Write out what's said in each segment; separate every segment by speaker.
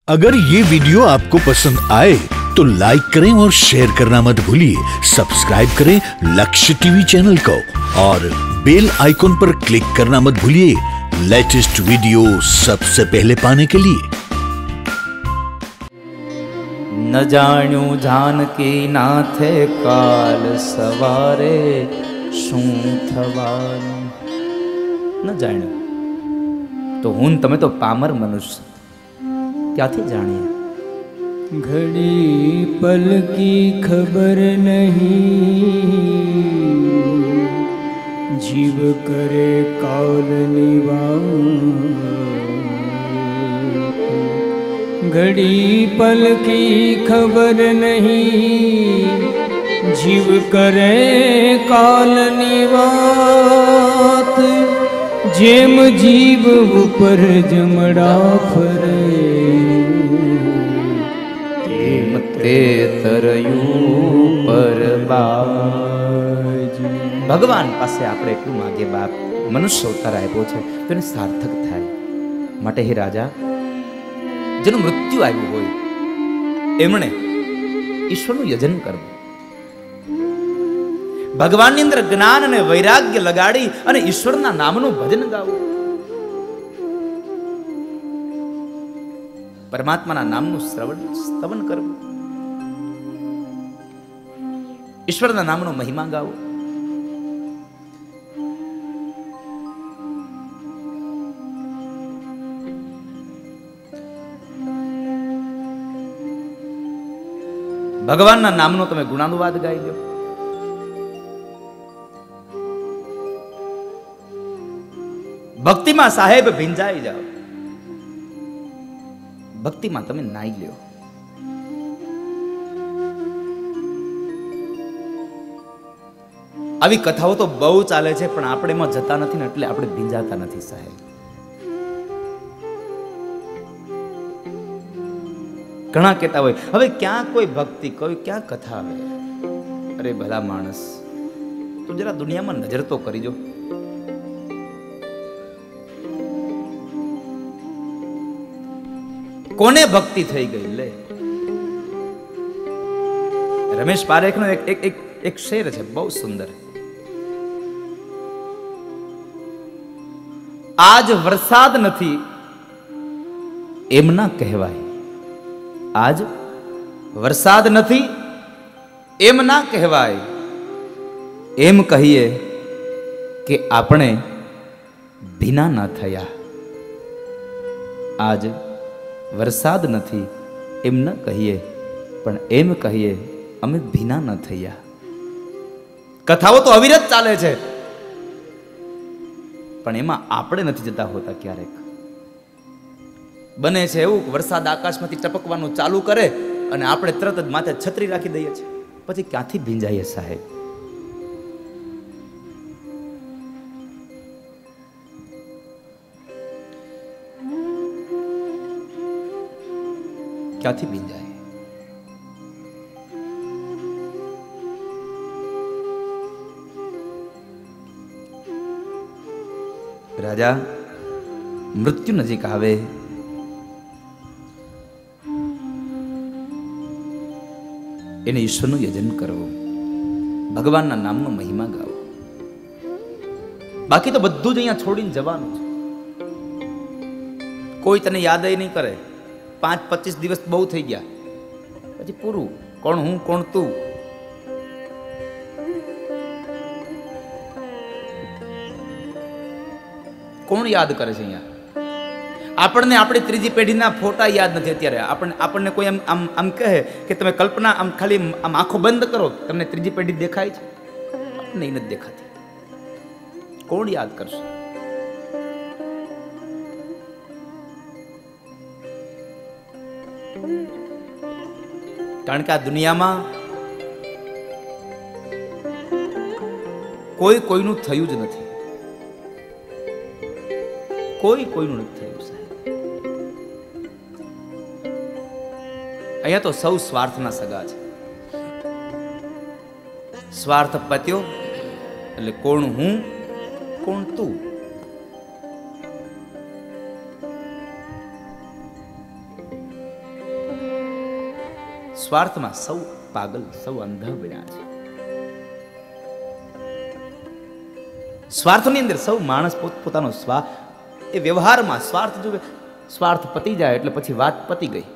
Speaker 1: अगर ये वीडियो आपको पसंद आए तो लाइक करें और शेयर करना मत भूलिए। सब्सक्राइब करें लक्ष्य टीवी चैनल को और बेल आइकॉन पर क्लिक करना मत भूलिए लेटेस्ट वीडियो सबसे पहले पाने के लिए।
Speaker 2: न जाण्यू जानकी नाथे काल सवारे शू थवानुं। न जाण्यू तो हूँ तमे तो पामर मनुष्य क्याथी जाणीए।
Speaker 3: घड़ी पल की खबर नहीं, जीव करे काल निवार। घड़ी पल की खबर नहीं, जीव करे काल निवात। जेम जीव ऊपर जमड़ा फरे,
Speaker 2: ते तरयू पर बाज। भगवान पासे આપણે એટલું માંગીએ બાપ મનુષ્ય અવતાર આપ્યો છે તો એને સાર્થક થાય માટે હે રાજા જેનું મૃત્યુ આવ્યું હોય એમણે ઈશ્વરનું યજન કરવું, ભગવાનની અંદર જ્ઞાન અને વૈરાગ્ય લગાડી અને ઈશ્વરના નામનું ભજન ગાવું, પરમાત્માના નામનું સ્તવન કરવું, ઈશ્વરના નામનો મહિમા ગાવો. ભગવાનના નામનો તમે ગુણાનુવાદ ગાઈ દો. ભક્તિમાં સાહેબ ભીંજાઈ જાઓ, ભક્તિમાં તમે નાઈ લ્યો. આવી કથાઓ તો બહુ ચાલે છે પણ આપણે એમાં જતા નથી ને એટલે આપણે ભીંજાતા નથી સાહેબ. ઘણા કહેતા હોય હવે ક્યાં કોઈ ભક્તિ કોઈ ક્યાં કથા આવે. અરે ભલા માણસ તું જરા દુનિયામાં નજર તો કરી જો. કોને ભક્તિ થઈ ગઈ લે. રમેશ પારેખનો એક શેર છે બહુ સુંદર. આજ વરસાદ નથી એમ ના કહેવાય, આજ વરસાદ નથી એમ ના કહેવાય, એમ કહીએ કે આપણે ભીના ના થયા. આજ વરસાદ નથી એમ ન કહીએ પણ એમ કહીએ અમે ભીના ન થયા. કથાઓ તો અવિરત ચાલે છે પણ એમાં આપણે નથી જતા હોતા. ક્યારેક બને છે એવું વરસાદ આકાશમાંથી ટપકવાનું ચાલુ કરે અને આપણે તરત જ માથે છત્રી રાખી દઈએ છીએ, પછી ક્યાંથી ભીંજાઈએ સાહેબ. ક્યાંથી ભીંજાય. રાજા મૃત્યુ નજીક આવે એને ઈશ્વરનું યજન કરવું, ભગવાનના નામનો મહિમા ગાવો. બાકી તો બધું જ અહીંયા છોડીને જવાનું છે. કોઈ તને યાદ નહીં કરે. 5-25 દિવસ બહુ થઈ ગયા પછી પૂરું. કોણ હું કોણ તું. કોણ યાદ કરે છે અહીંયા. આપણને આપણી ત્રીજી પેઢીના ફોટા યાદ નથી અત્યારે. આપણને કોઈ આમ કહે કે તમે કલ્પના આમ ખાલી આમ આંખો બંધ કરો તમને ત્રીજી પેઢી દેખાય છે, આપણને નથી દેખાતી. કોણ યાદ કરશે. કારણ કે આ દુનિયામાં કોઈ કોઈનું થયું જ નથી. કોઈ કોઈનું નથી થયું સાહેબ. અહીંયા તો સૌ સ્વાર્થના સગા છે. સ્વાર્થ પત્યો એટલે કોણ હું કોણ તું. સ્વાર્થમાં સૌ પાગલ, સૌ અંધ બન્યા છે. સ્વાર્થની અંદર સૌ માણસ પોતપોતાનો સ્વાર્થ, એ વ્યવહારમાં સ્વાર્થ જો સ્વાર્થ પતી જાય એટલે પછી વાત પતી ગઈ.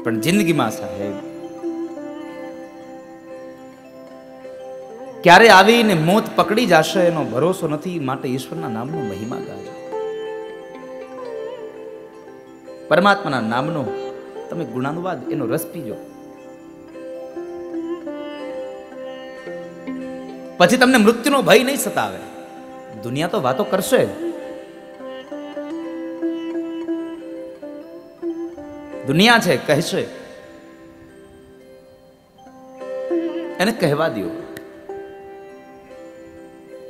Speaker 2: પણ જિંદગીમાં સાહેબ ક્યારે આવીને મોત પકડી જશે એનો ભરોસો નથી. માટે ઈશ્વરના નામનો મહિમા ગાજો, પરમાત્માના નામનો તમે ગુણાનુવાદ, એનો રસ પીજો. પછી તમને મૃત્યુનો ભય નહીં સતાવે. દુનિયા તો વાતો કરશે, દુનિયા છે કહેશે, એને કહેવા દો,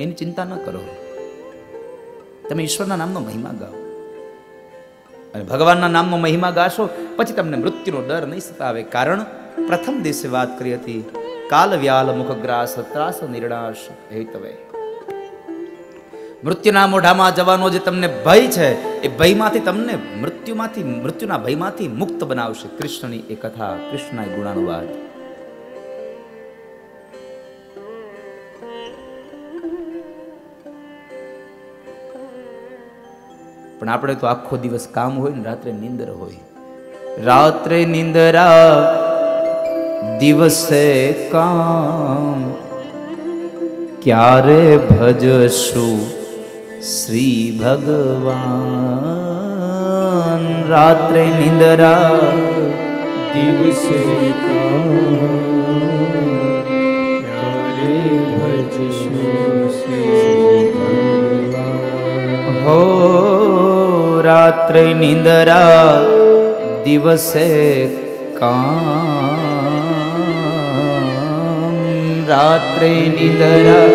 Speaker 2: એની ચિંતા ન કરો. તમે ઈશ્વરના નામનો મહિમા ગાઓ અને ભગવાનના નામનો મહિમા ગાશો પછી તમને મૃત્યુનો ડર નહીં સતાવે. કારણ પ્રથમ દિવસે વાત કરી હતી, કાલ વ્યાલ મુખગ્રાસ ત્રાસ નિર્ણાશ હેતવે. મૃત્યુના મોઢામાં જવાનો જે તમને ભય છે એ ભયમાંથી તમને મૃત્યુના ભયમાંથી મુક્ત બનાવશે. કૃષ્ણની એ કથા, કૃષ્ણના ગુણાનુવાદ. પણ આપણે તો આખો દિવસ કામ હોય ને રાત્રે નિંદર હોય. રાત્રે નિંદરા દિવસે કામ, ક્યારે ભજશું શ્રી ભગવાન. રાત્રે નિંદરા
Speaker 3: દિવસે ક્યારે ભજશું શ્રી ભગવાન.
Speaker 2: હો રાત્રે નિંદરા દિવસે કામ. રાત્રે નિંદરા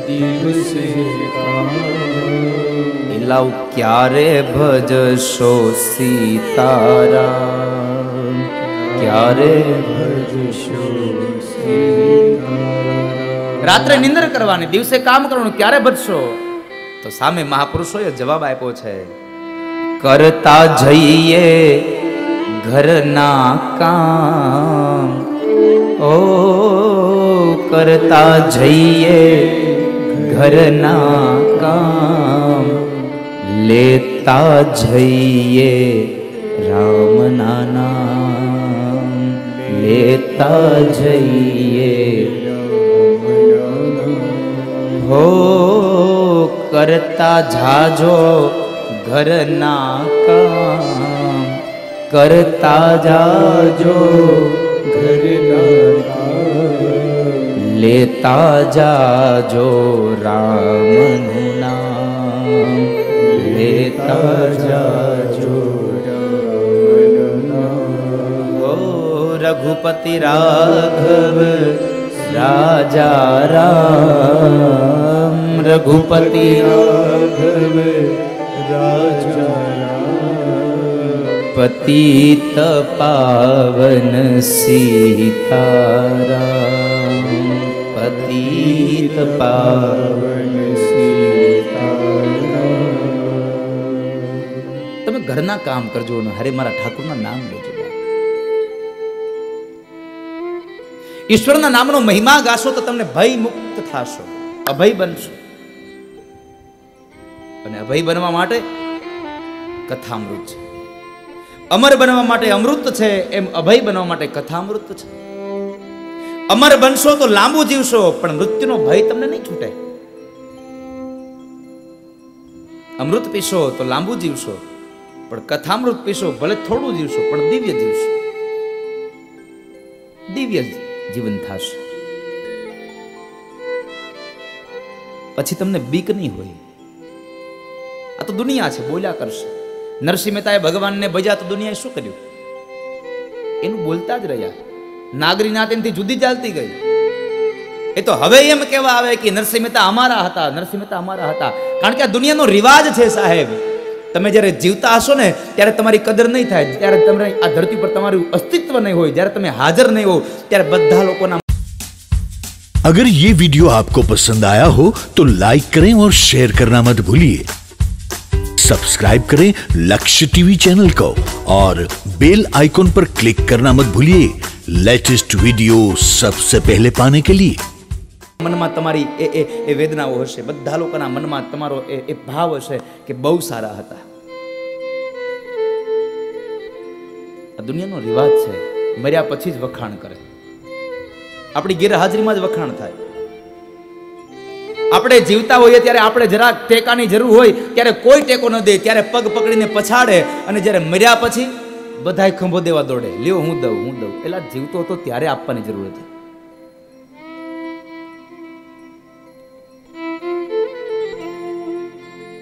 Speaker 3: દિવસે
Speaker 2: લાવ ક્યારે ભજશો સીતારામ. ક્યારે
Speaker 3: ભજશો સીતારામ.
Speaker 2: રાત્રે નિંદર કરવાની, દિવસે કામ કરવાનું, ક્યારે ભજશો? તો સામે મહાપુરુષોએ જવાબ આપ્યો છે, કરતા જઈએ ઘરના કામ. ઓ કરતા જઈએ ઘરના કામ, લેતા જઈએ રામના નામ. લેતા જઈએ હો કરતા જાજો ઘરના કામ. કરતા જાજો
Speaker 3: ઘરના કામ,
Speaker 2: લેતા જાજો રામનું નામ. લેતા જાજો
Speaker 3: રામનું નામ.
Speaker 2: ઓ રઘુપતિ રાઘવ રાજા રામ. રઘુપતિ
Speaker 3: રાઘવ રાજા રામ.
Speaker 2: પતિત પાવન સીતારામ. પતિત પાવન
Speaker 3: સીતારામ.
Speaker 2: તમે ઘરના કામ કરજો ને હરે મારા ઠાકુરના નામ લેજો. ઈશ્વરના નામનો મહિમા ગાશો તો તમને ભય મુક્ત થશો, અભય બનશો. અને અભય બનવા માટે કથામૃત છે, અમર બનવા માટે અમૃત છે, એમ અભય બનવા માટે કથામૃત છે. અમર બનશો તો લાંબુ જીવશો, પણ મૃત્યુનો ભય તમને નહીં છૂટે. અમૃત પીશો તો લાંબુ જીવશો, પણ કથામૃત પીશો ભલે થોડું જીવશો પણ દિવ્ય જીવશો. દિવ્ય જીવન થશે. પછી તમને બીક નહીં હોય. આ તો દુનિયા છે, બોલ્યા કરશે. નરસિંહ મહેતાએ ભગવાનને ભજ્યા તો દુનિયાએ શું કર્યું? એનું બોલતા જ રહ્યા. નાગરી નાત એનાથી જુદી ચાલતી ગઈ. એ તો હવે એમ કહેવા આવે કે નરસિંહ મહેતા અમારા હતા, નરસિંહ મહેતા અમારા હતા. કારણ કે આ દુનિયાનો રિવાજ છે સાહેબ. તમે જ્યારે જીવતા હશો ને ત્યારે તમારી કદર નહીં થાય. ત્યારે તમે આ ધરતી પર તમારું અસ્તિત્વ નહીં હોય. જ્યારે તમે હાજર નહીં હો ત્યારે બધા લોકોના
Speaker 1: अगर ये वीडियो आपको पसंद आया हो तो लाइक करें और शेयर करना मत भूलिए। सब्सक्राइब करें लक्ष्य टीवी चैनल को और बेल आइकॉन पर क्लिक करना मत भूलिए लेटेस्ट वीडियो सबसे पहले पाने के लिए।
Speaker 2: મનમાં તમારી એ વેદનાઓ હશે, બધા લોકોના મનમાં તમારો એ ભાવ હશે કે બહુ સારા હતા. આ દુનિયાનો રિવાજ છે, મર્યા પછી જ વખાણ કરે. આપણી ગેરહાજરીમાં જ વખાણ થાય. આપણે જીવતા હોઈએ ત્યારે આપણે જરાક ટેકાની જરૂર હોય ત્યારે કોઈ ટેકો ન દે, ત્યારે પગ પકડીને પછાડે, અને જ્યારે મર્યા પછી બધાય ખંભો દેવા દોડે, લ્યો હું દઉં. પેલા જીવતો હતો ત્યારે આપવાની જરૂર હતી.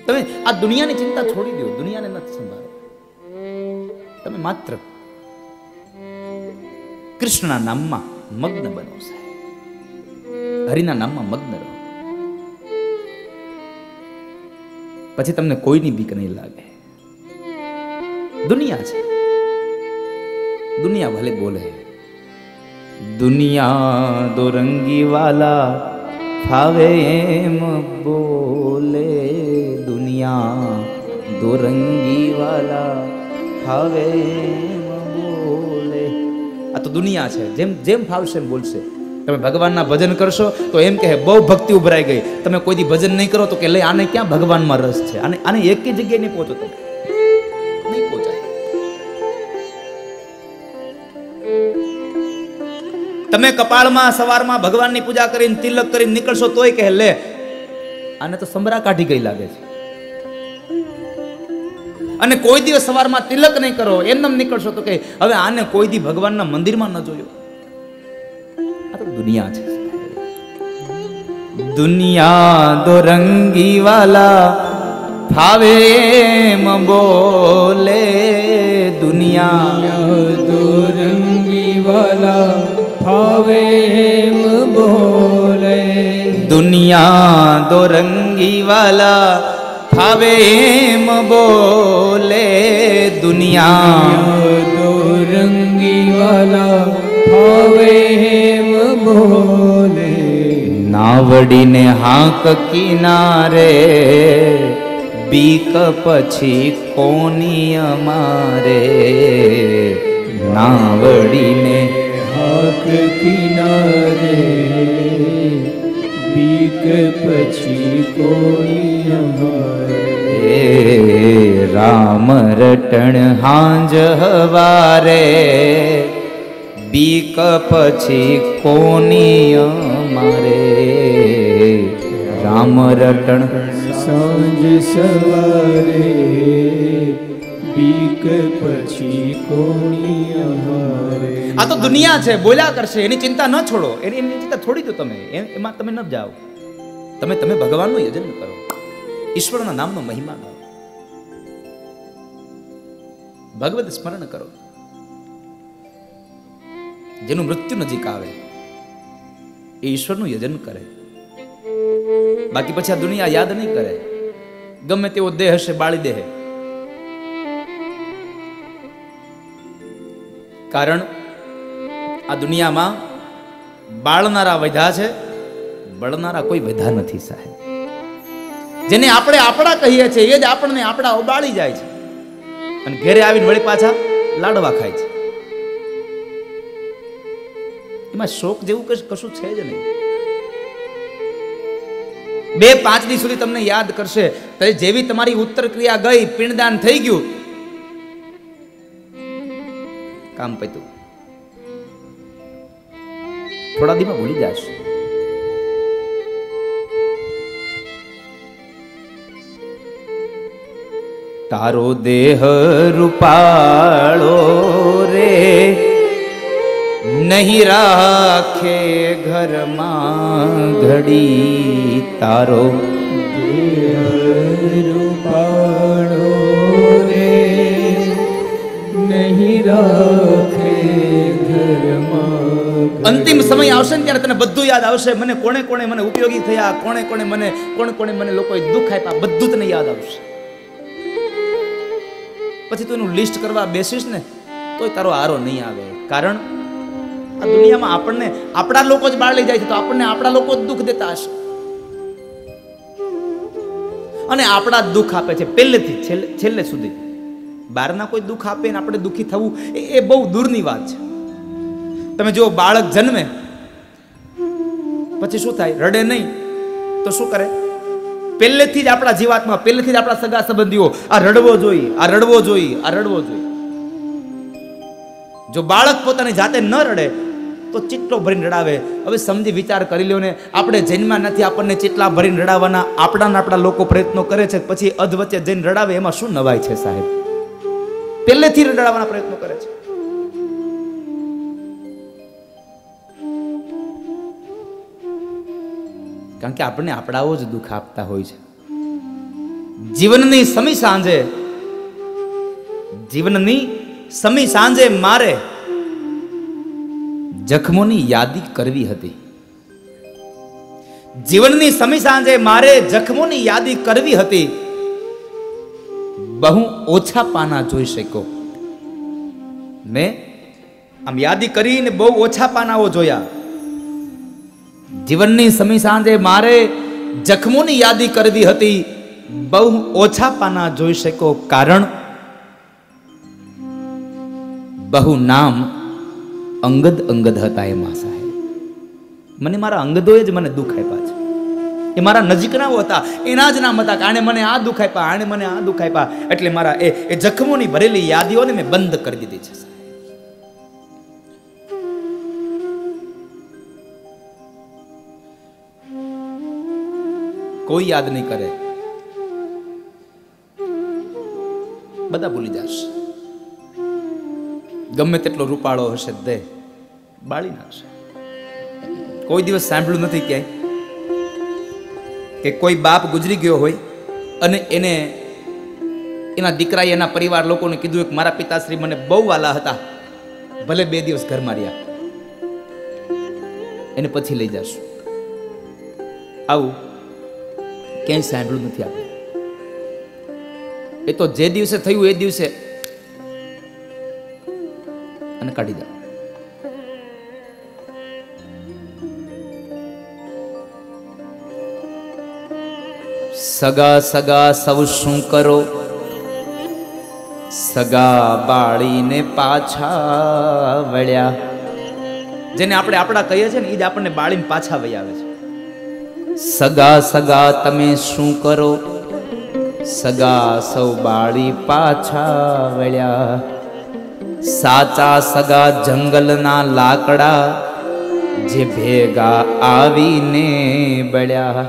Speaker 2: તમે આ દુનિયાની ચિંતા છોડી દો, દુનિયાને નથી સંભાળો. તમે માત્ર કૃષ્ણના નામમાં મગ્ન બનો સાહેબ, હરિના નામમાં મગ્ન રહો, પછી તમને કોઈની બીક નહીં લાગે. દુનિયા છે, દુનિયા ભલે બોલે, દુનિયા દો રંગી વાલા ફાવે એમ બોલે, દુનિયા દો રંગી વાલા ફાવે એમ બોલે. આ તો દુનિયા છે, જેમ જેમ ફાવશે એમ બોલશે. તમે ભગવાનના ભજન કરશો તો એમ કહે બહુ ભક્તિ ઉભરાઈ ગઈ. તમે કોઈ દી ભજન નહીં કરો તો કે લે આને ક્યાં ભગવાનમાં રસ છે, આને એક જગ્યાએ નહીં પહોંચો, તમે નહીં પહોંચાય. તમે કપાળમાં સવારમાં ભગવાનની પૂજા કરીને તિલક કરીને નીકળશો તોય કહે લે આને તો સંબરા કાઢી ગઈ લાગે છે. અને કોઈ દિવસ સવારમાં તિલક નહીં કરો, એમને નીકળશો તો કહે હવે આને કોઈ દી ભગવાનના મંદિરમાં ન જોયો. આ તો દુનિયા છે. દુનિયા દો રંગી વાલા ફાવે એમ બોલે, દુનિયા
Speaker 3: દો રંગી વાલા ફાવે એમ બોલે,
Speaker 2: દુનિયા દો રંગી વાલા ફાવે એમ બોલે, દુનિયા
Speaker 3: દો રંગી વાલા ફાવે એમ બોલે.
Speaker 2: નાવડીને હાંક કિનારે બીક પછી કોની અમારે, નાવડીને
Speaker 3: હાક કિનારે બીક પછી કોઈ અમારે.
Speaker 2: રામ રટણ હાંજ હવારે બીક પછી કોની અમારે, રામ રટણ
Speaker 3: સાંજ સવારે બીક પછી કોની અમારે.
Speaker 2: આ તો દુનિયા છે, બોલ્યા કરશે, એની ચિંતા ન છોડો, એની ચિંતા છોડી દો. તમે એમાં તમે ન જાઓ. તમે ભગવાનનું યજન કરો, ઈશ્વરના નામનો મહિમા ગાઓ, ભગવદ સ્મરણ કરો. જેનું મૃત્યુ નજીક આવે એ ઈશ્વરનું યજન કરે. બાકી પછી આ દુનિયા યાદ નહીં કરે. ગમે તેવો દેહ હશે બાળી દે. કારણ આ દુનિયામાં બાળનારા વધ્યા છે, બળનારા કોઈ વધ્યા નથી સાહેબ. જેને આપણે આપણા કહીએ છીએ એ જ આપણને આપણા બાળી જાય છે, અને ઘરે આવીને વળી પાછા લાડવા ખાય છે. એમાં શોક જેવું કશું છે જ નહીં. 2-5 દી સુધી તમને યાદ કરશે, તો જેવી તમારી ઉત્તર ક્રિયા ગઈ, પિંડદાન થઈ ગયું, કામ પત્યું. થોડા દીમાં ભૂલી જશે. તારો દેહ રૂપાળો રે નહીં રાખે ઘરમાં ઘડી, તારો
Speaker 3: દેહ રૂપાળો રે નહીં રાખે ઘરમાં.
Speaker 2: અંતિમ સમય આવશે ને ત્યારે તને બધું યાદ આવશે. મને કોણે કોણે મને ઉપયોગી થયા, કોણે કોણે મને લોકોએ દુઃખ આપ્યા, બધું તને યાદ આવશે. પછી તું એનું લિસ્ટ કરવા બેસીશ ને તોય તારો આરો નહીં આવે. કારણ આ દુનિયામાં આપણને આપણા લોકો જ બહાર લઈ જાય છે તો આપણને આપણા લોકો જ દુઃખ દેતા હશે અને આપણા જ દુઃખ આપે છે પહેલેથી છેલ્લે સુધી. બહારના કોઈ દુઃખ આપે ને આપણે દુઃખી થવું એ બહુ દૂરની વાત છે. તમે જો બાળક જન્મે પછી શું થાય? રડે નહીં તો શું કરે? પહેલેથી જ આપણા જીવાતમાં, પહેલેથી જ આપણા સગા સંબંધીઓ આ રડવો જોઈએ, આ રડવો જોઈએ, આ રડવો જોઈએ. જો બાળક પોતાની જાતે ન રડે તો ચીટલો ભરીને રડાવે. હવે સમજી વિચાર કરી લ્યો ને, આપણે જન્મા નથી, આપણને ચીટલા ભરીને રડાવવાના આપણા લોકો પ્રયત્નો કરે છે, પછી અધવચ્ચે જઈને રડાવે, એમાં શું નવાઈ છે સાહેબ? પહેલેથી રડાવવાના પ્રયત્નો કરે છે. કારણ કે આપણને આપણાઓ જ દુઃખ આપતા હોય છે. જીવનની સમી સાંજે મારે જખમોની યાદી કરવી હતી. જીવનની સમી સાંજે મારે જખમોની યાદી કરવી હતી. બહુ ઓછા પાના જોઈ શક્યો. મેં આમ યાદી કરીને બહુ ઓછા પાનાઓ જોયા. જીવનની સમી સાંજે મારે જખમોની યાદી કરવી હતી. બહુ ઓછા પાના જોઈ શક્યો. કારણ બહુ નામ અંગદ હતા એમાં સાહેબ. મને મારા અંગદોએ જ મને દુઃખ આપ્યા છે. એ મારા નજીકનાઓ હતા, એના જ નામ હતા કે આણે મને આ દુઃખ આપ્યા, આણે મને આ દુઃખ આપ્યા. એટલે મારા એ જખમોની ભરેલી યાદીઓને મેં બંધ કરી દીધી છે. કોઈ યાદ નહીં કરે, બધા ભૂલી જશે. ગમે તેટલો રૂપાળો હશે દે બાળી નાખશે. કોઈ દિવસ સાંભળ્યું નથી ક્યાંય કે કોઈ બાપ ગુજરી ગયો હોય અને એને એના દીકરાએ એના પરિવાર લોકોને કીધું કે મારા પિતાશ્રી મને બહુ વાલા હતા, ભલે 2 દિવસ ઘરમાં રહ્યા, એને પછી લઈ જશું. આવું ક્યાંય સાંભળ્યું નથી આપણે. એ તો જે દિવસે થયું એ દિવસે અને કાઢી દે. સગા સૌ શું કરો, સગા બાળીને પાછા વળ્યા. જેને આપણે આપણા કહીએ છીએ ને એ જ આપણને બાળીને પાછા વહી આવે છે. સગા તમે શું કરો, સગા સૌ બાળી પાછા વળ્યા. સાચા સગા જંગલના લાકડા જે ભેગા આવીને બળ્યા.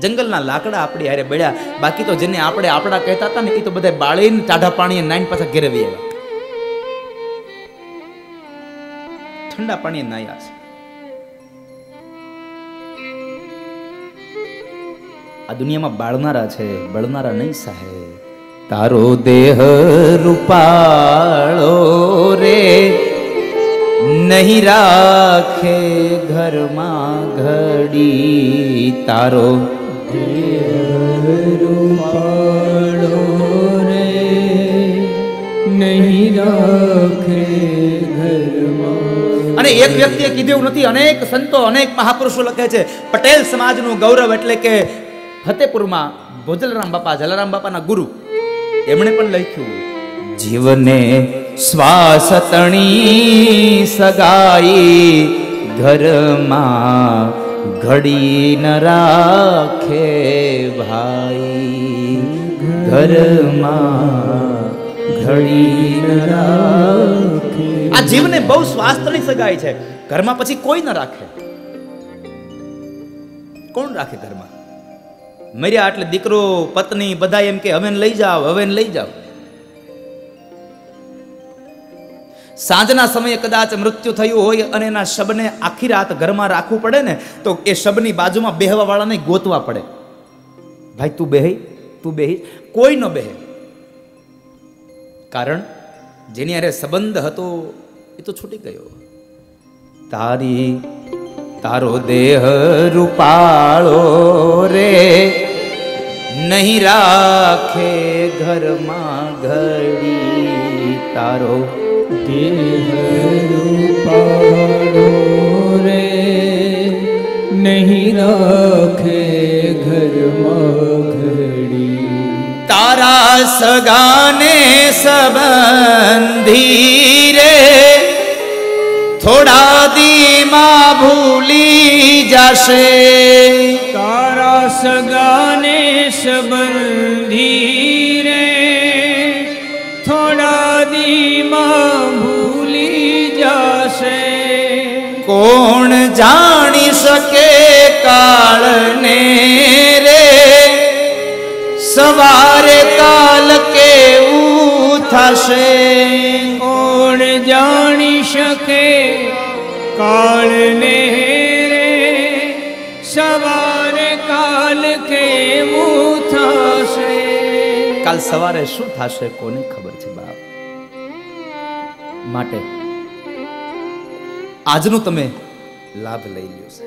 Speaker 2: જંગલના લાકડા આપણી હારે બળ્યા. બાકી તો જેને આપણે આપણા કહેતા હતા ને એ તો બધા બાળીને ટાઢા પાણીએ નાઈને પાછા ઘેરે વી આવ્યા. ઠંડા પાણીએ નાયા છે. આ દુનિયામાં બાળનારા છે, બળનારા નહીં સાહેબ. તારો દેહ રૂપાળો રે નહીં રાખે ઘરમાં ઘડી. તારો
Speaker 3: દેહ રૂપાળો રે નહીં રાખે ઘરમાં.
Speaker 2: અને એક વ્યક્તિએ કીધું એવું નથી, અનેક સંતો અનેક મહાપુરુષો લખે છે. પટેલ સમાજનું ગૌરવ એટલે કે ફતેપુરમાં ભોજલરામ બાપા, જલારામ બાપાના ગુરુ, એમણે પણ લખ્યું, જીવને શ્વાસ તણી સગાઈ ઘરમાં ઘડી ન રાખે ભાઈ. ઘરમાં ઘડી ન રાખે. આ જીવને બહુ શ્વાસ તણી સગાઈ છે. ઘરમાં પછી કોઈ ન રાખે. કોણ રાખે ઘરમાં? મર્યા એટલે દીકરો, પત્ની બધા એમ કે હવે લઈ જાઓ, હવે લઈ જાઓ. સાંજના સમયે કદાચ મૃત્યુ થયું હોય અને એના શબને આખી રાત ઘરમાં રાખવું પડે ને તો એ શબની બાજુમાં બેહવા વાળાને ગોતવા પડે. ભાઈ તું બેહી. કોઈ ન બેહે. કારણ જેની હારે સંબંધ હતો એ તો છૂટી ગયો. તારો દેહ રૂપાળો રે નહીં રાખે ઘરમાં ઘડી. તારો દેહ
Speaker 3: पहाड़ो रे नहीं राखे घर घड़ी
Speaker 2: तारा सगाने संबंधी रे थोड़ा दीमा भूली जाशे
Speaker 3: तारा सगाने संबंधी रे थोड़ा दीमा भूली जाशे
Speaker 2: कोण जानी सके काल ने रे सवारे काल के उठाशे
Speaker 3: कोण जानी शके काल ने रे सवारे काल के उठाशे
Speaker 2: काल सवारे શું થાશે કોને ખબર છે બાપ માટે આજનો તમે લાભ લઈ લ્યો છે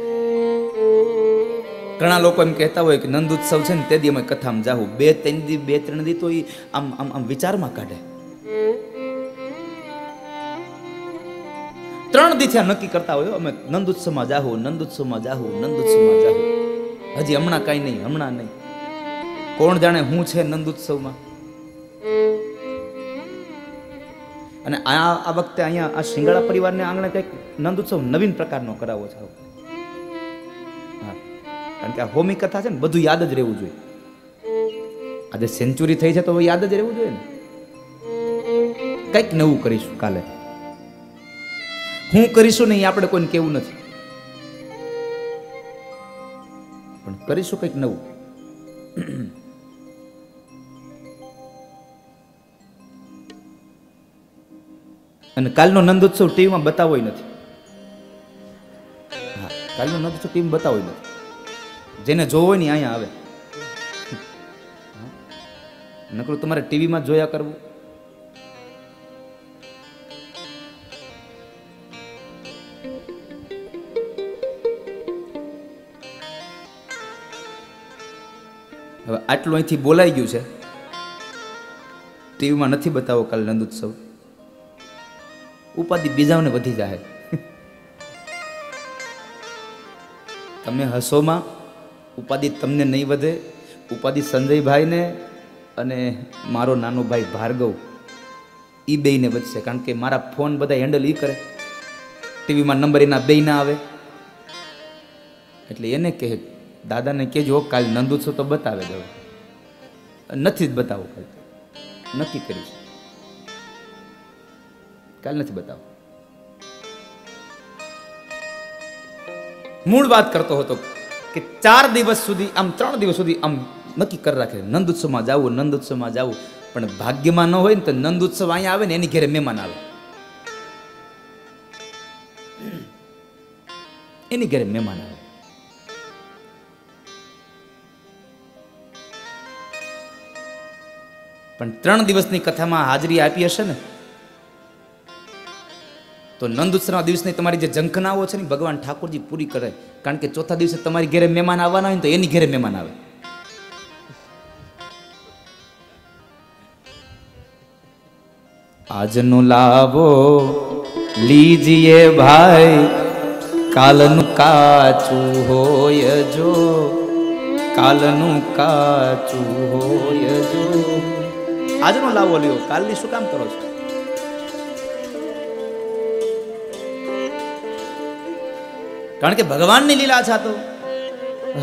Speaker 2: ઘણા લોકો એમ કહેતા હોય કે નંદ ઉત્સવ છે ને તે દી અમે કથામાં જાવું બે ત્રણ દી તો ઈ આમ આમ આમ વિચારમાં કાઢે 3 દી થયા નક્કી કરતા હોય અમે નંદ ઉત્સવમાં જાવું નંદ ઉત્સવમાં જાવું નંદ ઉત્સવમાં જાવું હજી હમણાં કાંઈ નહીં હમણાં નહીં કોણ જાણે હું છે નંદ ઉત્સવમાં અને આ વખતે અહીંયા આ શિંગાળા પરિવારને આંગણે કંઈક નંદ ઉત્સવ નવીન પ્રકારનો કરાવો છે હા કારણ કે આ હોમી કથા છે ને બધું યાદ જ રહેવું જોઈએ આજે સેન્ચુરી થઈ છે તો યાદ જ રહેવું જોઈએ ને કંઈક નવું કરીશું કાલે હું કરીશું નહીં આપણે કોઈને કેવું નથી પણ કરીશું કંઈક નવું અને કાલનો નંદોત્સવ ટીવીમાં બતાવો નથી હા કાલનો નંદોત્સવ ટીવીમાં બતાવો નથી જેને જોવો હોય ને અહીંયા આવે નકરું તમારે ટીવીમાં જોયા કરવું હવે આટલું અહીંથી બોલાઈ ગયું છે ટીવીમાં નથી બતાવો કાલ નંદોત્સવ ઉપાધિ બીજાઓને વધી જાય તમે હસોમાં ઉપાધિ તમને નહીં વધે ઉપાધિ સંજયભાઈને અને મારો નાનો ભાઈ ભાર્ગવ એ બેયને વધશે કારણ કે મારા ફોન બધા હેન્ડલ એ કરે ટીવીમાં નંબર એના બે ના આવે એટલે એને કહે દાદાને કહેજો કાલ નંદોત્સવ તો બતાવે જ હવે નથી જ બતાવો કાલ નક્કી કરીશ કાલ નથી બતાવો મૂળ વાત કરતો હતો કે 4 દિવસ સુધી આમ 3 દિવસ સુધી આમ નક્કી કરી રાખે નંદોત્સવમાં જાવું નંદોત્સવમાં જાવું પણ ભાગ્યમાં ન હોય ને તો નંદોત્સવ અહીંયા આવે ને એની ઘરે મહેમાન આવે એની ઘરે મહેમાન આવે પણ 3 દિવસની કથામાં હાજરી આપી હશે ને તો નંદ ઉત્સવના દિવસની તમારી જે ઝંખનાઓ છે ને ભગવાન ઠાકોરજી પૂરી કરે કારણ કે ચોથા દિવસે તમારી ઘરે મહેમાન આવવાના હોય ને તો એની ઘરે મહેમાન આવે આજનો લાવો લીજીએ ભાઈ કાલનું કાચું હોય જો કાલનું કાચું હોય જો આજનો લાવો લ્યો કાલની શું કામ કરો છો કારણ કે ભગવાનની લીલા છે તો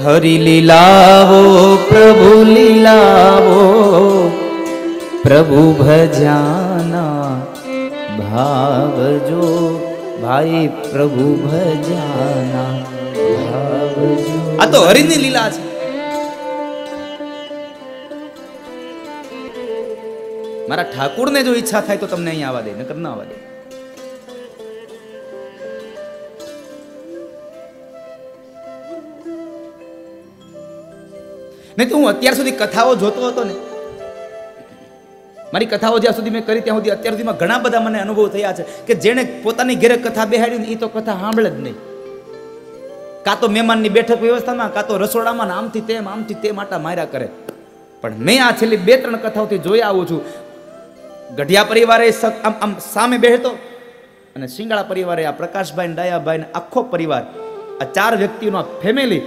Speaker 2: હરી લીલાવો પ્રભુ લીલાવો પ્રભુ ભજાના ભાવજો ભાઈ પ્રભુ ભજાના ભાવજો આ તો હરિની લીલા છે મારા ઠાકુરને જો ઈચ્છા થાય તો તમને અહીંયા આવવા દે નકર ના આવવા દે નહીં તો હું અત્યાર સુધી કથાઓ જોતો હતો ને મારી કથાઓ જ્યાં સુધી મેં કરી ત્યાં સુધી અત્યાર સુધીમાં ઘણા બધા મને અનુભવ થયા છે કે જેણે પોતાની ઘરે કથા બેહાડી ને એ તો કથા સાંભળે જ નહીં કાં તો મહેમાનની બેઠક વ્યવસ્થામાં કાં તો રસોડામાં આમથી તેમ આટા માર્યા કરે પણ મેં આ છેલ્લી 2-3 કથાઓથી જોઈ આવું છું ગઢિયા પરિવારે આમ સામે બેસતો અને શિંગાળા પરિવારે આ પ્રકાશભાઈ ને ડાયાભાઈ ને આખો પરિવાર, આ 4 વ્યક્તિઓનો ફેમિલી,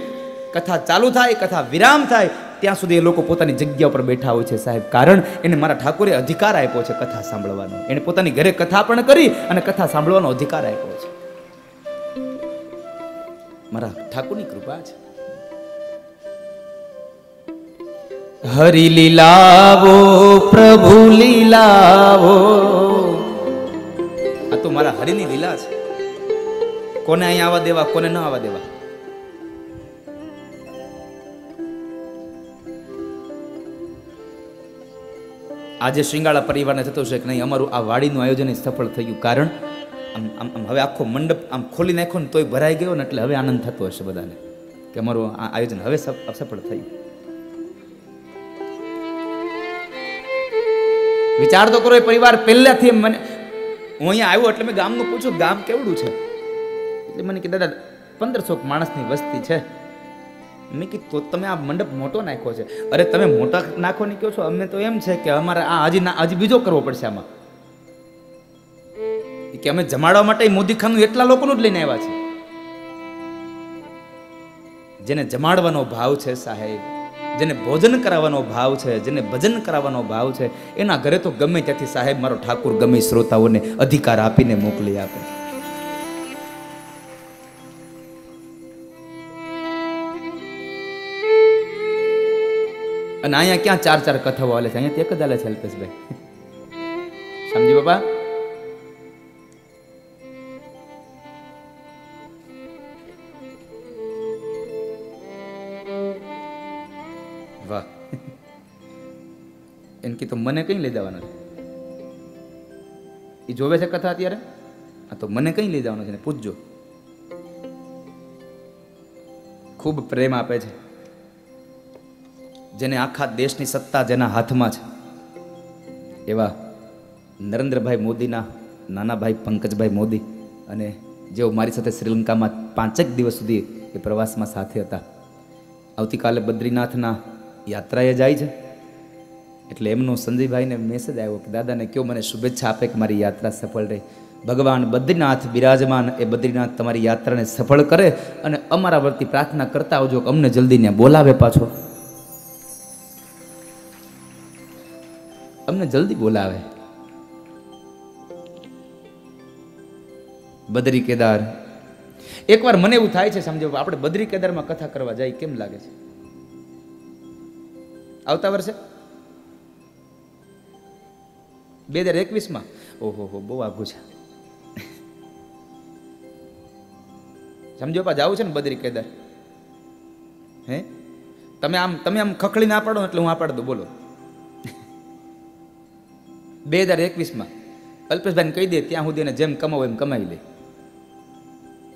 Speaker 2: કથા ચાલુ થાય, કથા વિરામ થાય ત્યાં સુધી એ લોકો પોતાની જગ્યા પર બેઠા હોય છે સાહેબ. કારણ એને મારા ઠાકોરે અધિકાર આપ્યો છે કથા સાંભળવાનો. એને પોતાની ઘરે કથા પણ કરી અને કથા સાંભળવાનો અધિકાર આપ્યો છે. મારા ઠાકોરની કૃપા છે. હરિ લીલાવો પ્રભુ લીલાવો, આ તો મારા હરિની લીલા છે. કોને અહીંયા આવવા દેવા, કોને ન આવવા દેવા. આજે શિંગાળા પરિવારને થતો છે કે નહીં અમારું આ વાડીનું આયોજન સફળ થયું. કારણ આમ હવે આખો મંડપ આમ ખોલી નાખ્યો ને તોય ભરાઈ ગયો ને, એટલે હવે આનંદ થતો હશે બધાને કે અમારું આ આયોજન હવે સફળ થયું. વિચાર તો કરો, એ પરિવાર પહેલાથી મને, હું અહીંયા આવ્યો એટલે મેં ગામનું પૂછ્યું ગામ કેવડું છે, એટલે મને કે દાદા 1500 માણસની વસ્તી છે. મેં કીધું તો તમે આ મંડપ મોટો નાખ્યો છે. અરે તમે મોટા નાખો ને કહો છો, અમને તો એમ છે કે અમારે આ હજી બીજો કરવો પડશે આમાં, કે અમે જમાડવા માટે મોદી ખાનું એટલા લોકોનું જ લઈને આવ્યા છે. જેને જમાડવાનો ભાવ છે સાહેબ, જેને ભોજન કરાવવાનો ભાવ છે, જેને ભજન કરાવવાનો ભાવ છે, એના ઘરે તો ગમે ત્યાંથી સાહેબ મારો ઠાકુર ગમે શ્રોતાઓને અધિકાર આપીને મોકલી આપે. અને અહીંયા ક્યાં 4 કથાઓ હાલે છે, અહીંયા એક જ હાલે છે અલ્પેશભાઈ. સમજી બાપા? વાહ, એમ કે તો મને કઈ લઈ જવાનું છે? એ જોવે છે કથા અત્યારે? આ તો મને કઈ લઈ જવાનું છે ને પૂછજો. ખૂબ પ્રેમ આપે છે, જેને આખા દેશની સત્તા જેના હાથમાં છે એવા નરેન્દ્રભાઈ મોદીના નાના ભાઈ પંકજભાઈ મોદી, અને જેઓ મારી સાથે શ્રીલંકામાં 5 દિવસ સુધી એ પ્રવાસમાં સાથે હતા. આવતીકાલે બદ્રીનાથના યાત્રાએ જાય છે, એટલે એમનો સંજયભાઈને મેસેજ આવ્યો કે દાદાને કયો મને શુભેચ્છા આપે કે મારી યાત્રા સફળ રહે. ભગવાન બદ્રીનાથ બિરાજમાન, એ બદ્રીનાથ તમારી યાત્રાને સફળ કરે અને અમારા વતી પ્રાર્થના કરતા આવજો કે અમને જલ્દી ત્યાં બોલાવે, પાછો અમને જલ્દી બોલાવે. બદ્રી કેદાર એકવાર મને એવું થાય છે, સમજો આપણે બદ્રી કેદારમાં કથા કરવા જાય કેમ લાગે છે? આવતા વર્ષે 2021માં? ઓહો હો, બહુ આઘું છે. સમજો પા જાવું છે ને બદ્રી કેદાર? હે તમે આમ ખખડી ના પાડો એટલે હું આ પાડ દઉં. બોલો 2021માં અલ્પેશભાઈને કહી દે ત્યાં સુધી એને જેમ કમાવો એમ કમાવી લે.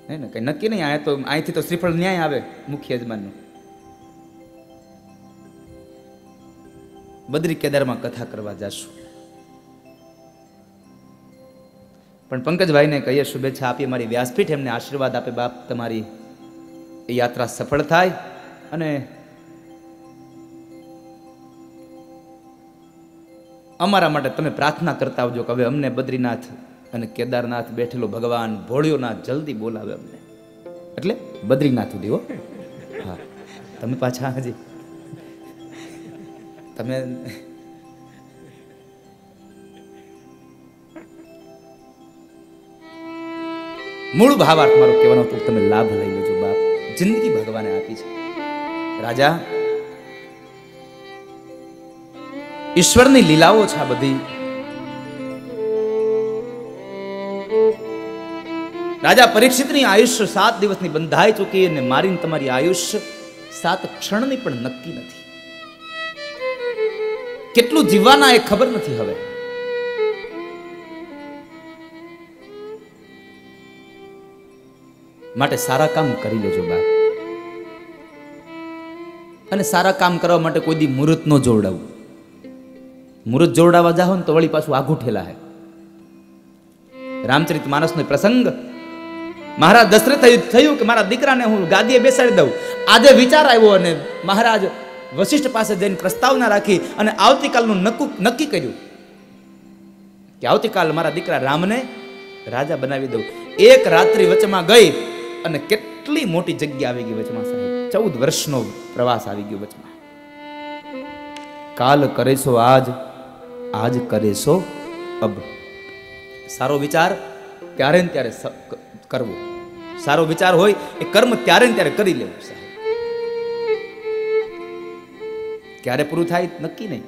Speaker 2: હે ને, કઈ નક્કી નહીં. આ તો અહીંથી તો શ્રીફળ ન્યાય આવે મુખ્ય યજમાનનું. બદ્રી કેદારમાં કથા કરવા જશું. પણ પંકજભાઈને કહીએ શુભેચ્છા આપીએ, મારી વ્યાસપીઠ એમને આશીર્વાદ આપે. બાપ તમારી એ યાત્રા સફળ થાય અને અમારા માટે તમે પ્રાર્થના કરતા આવજો કે હવે અમને બદ્રીનાથ અને કેદારનાથ બેઠેલો ભગવાન ભોળિયોનાથ જલ્દી બોલાવે અમને. એટલે બદ્રીનાથ સુધી હો. હા, તમે પાછા હજી તમે મૂળ ભાવાર્થ મારો કહેવાનો તો તમે લાભ લઈ લેજો બાપ. જિંદગી ભગવાને આપી છે. રાજા, ઈશ્વરની લીલાઓ છે આ બધી. રાજા પરીક્ષિતની આયુષ્ય 7 દિવસની બંધાઈ ચૂકી અને મારીને તમારી આયુષ્ય 7 ક્ષણની પણ નક્કી નથી. કેટલું જીવવાના એ ખબર નથી હવે. માટે સારા કામ કરી લેજો બાપ. અને સારા કામ કરવા માટે કોઈ દી મુહૂર્ત ન જોડાવું. મુહૂર્ત જોડાવા જાઓ ને તો વળી પાછું આઘું ઠેલા હે. રામચરિત માનસનો પ્રસંગ, મહારાજ દશરથ થયું કે મારા દીકરાને હું ગાદીએ બેસાડી દઉં. આજે વિચાર આવ્યો અને મહારાજ વશિષ્ઠ પાસે જઈને પ્રસ્તાવના રાખી અને આવતીકાલનું નક્કી કર્યું કે આવતીકાલ મારા દીકરા રામને રાજા બનાવી દઉં. એક રાત્રિ વચમાં ગઈ અને કેટલી મોટી જગ્યા આવી ગઈ વચમાં સાહેબ. 14 વર્ષનો પ્રવાસ આવી ગયો વચમાં. કાલ કરેશો આજ, આજ કરેશો અબ. સારો વિચાર ત્યારે ને ત્યારે કરવો. સારો વિચાર હોય એ કર્મ ત્યારે ને ત્યારે કરી લેવું સાહેબ. ક્યારે પૂરું થાય નક્કી નહીં.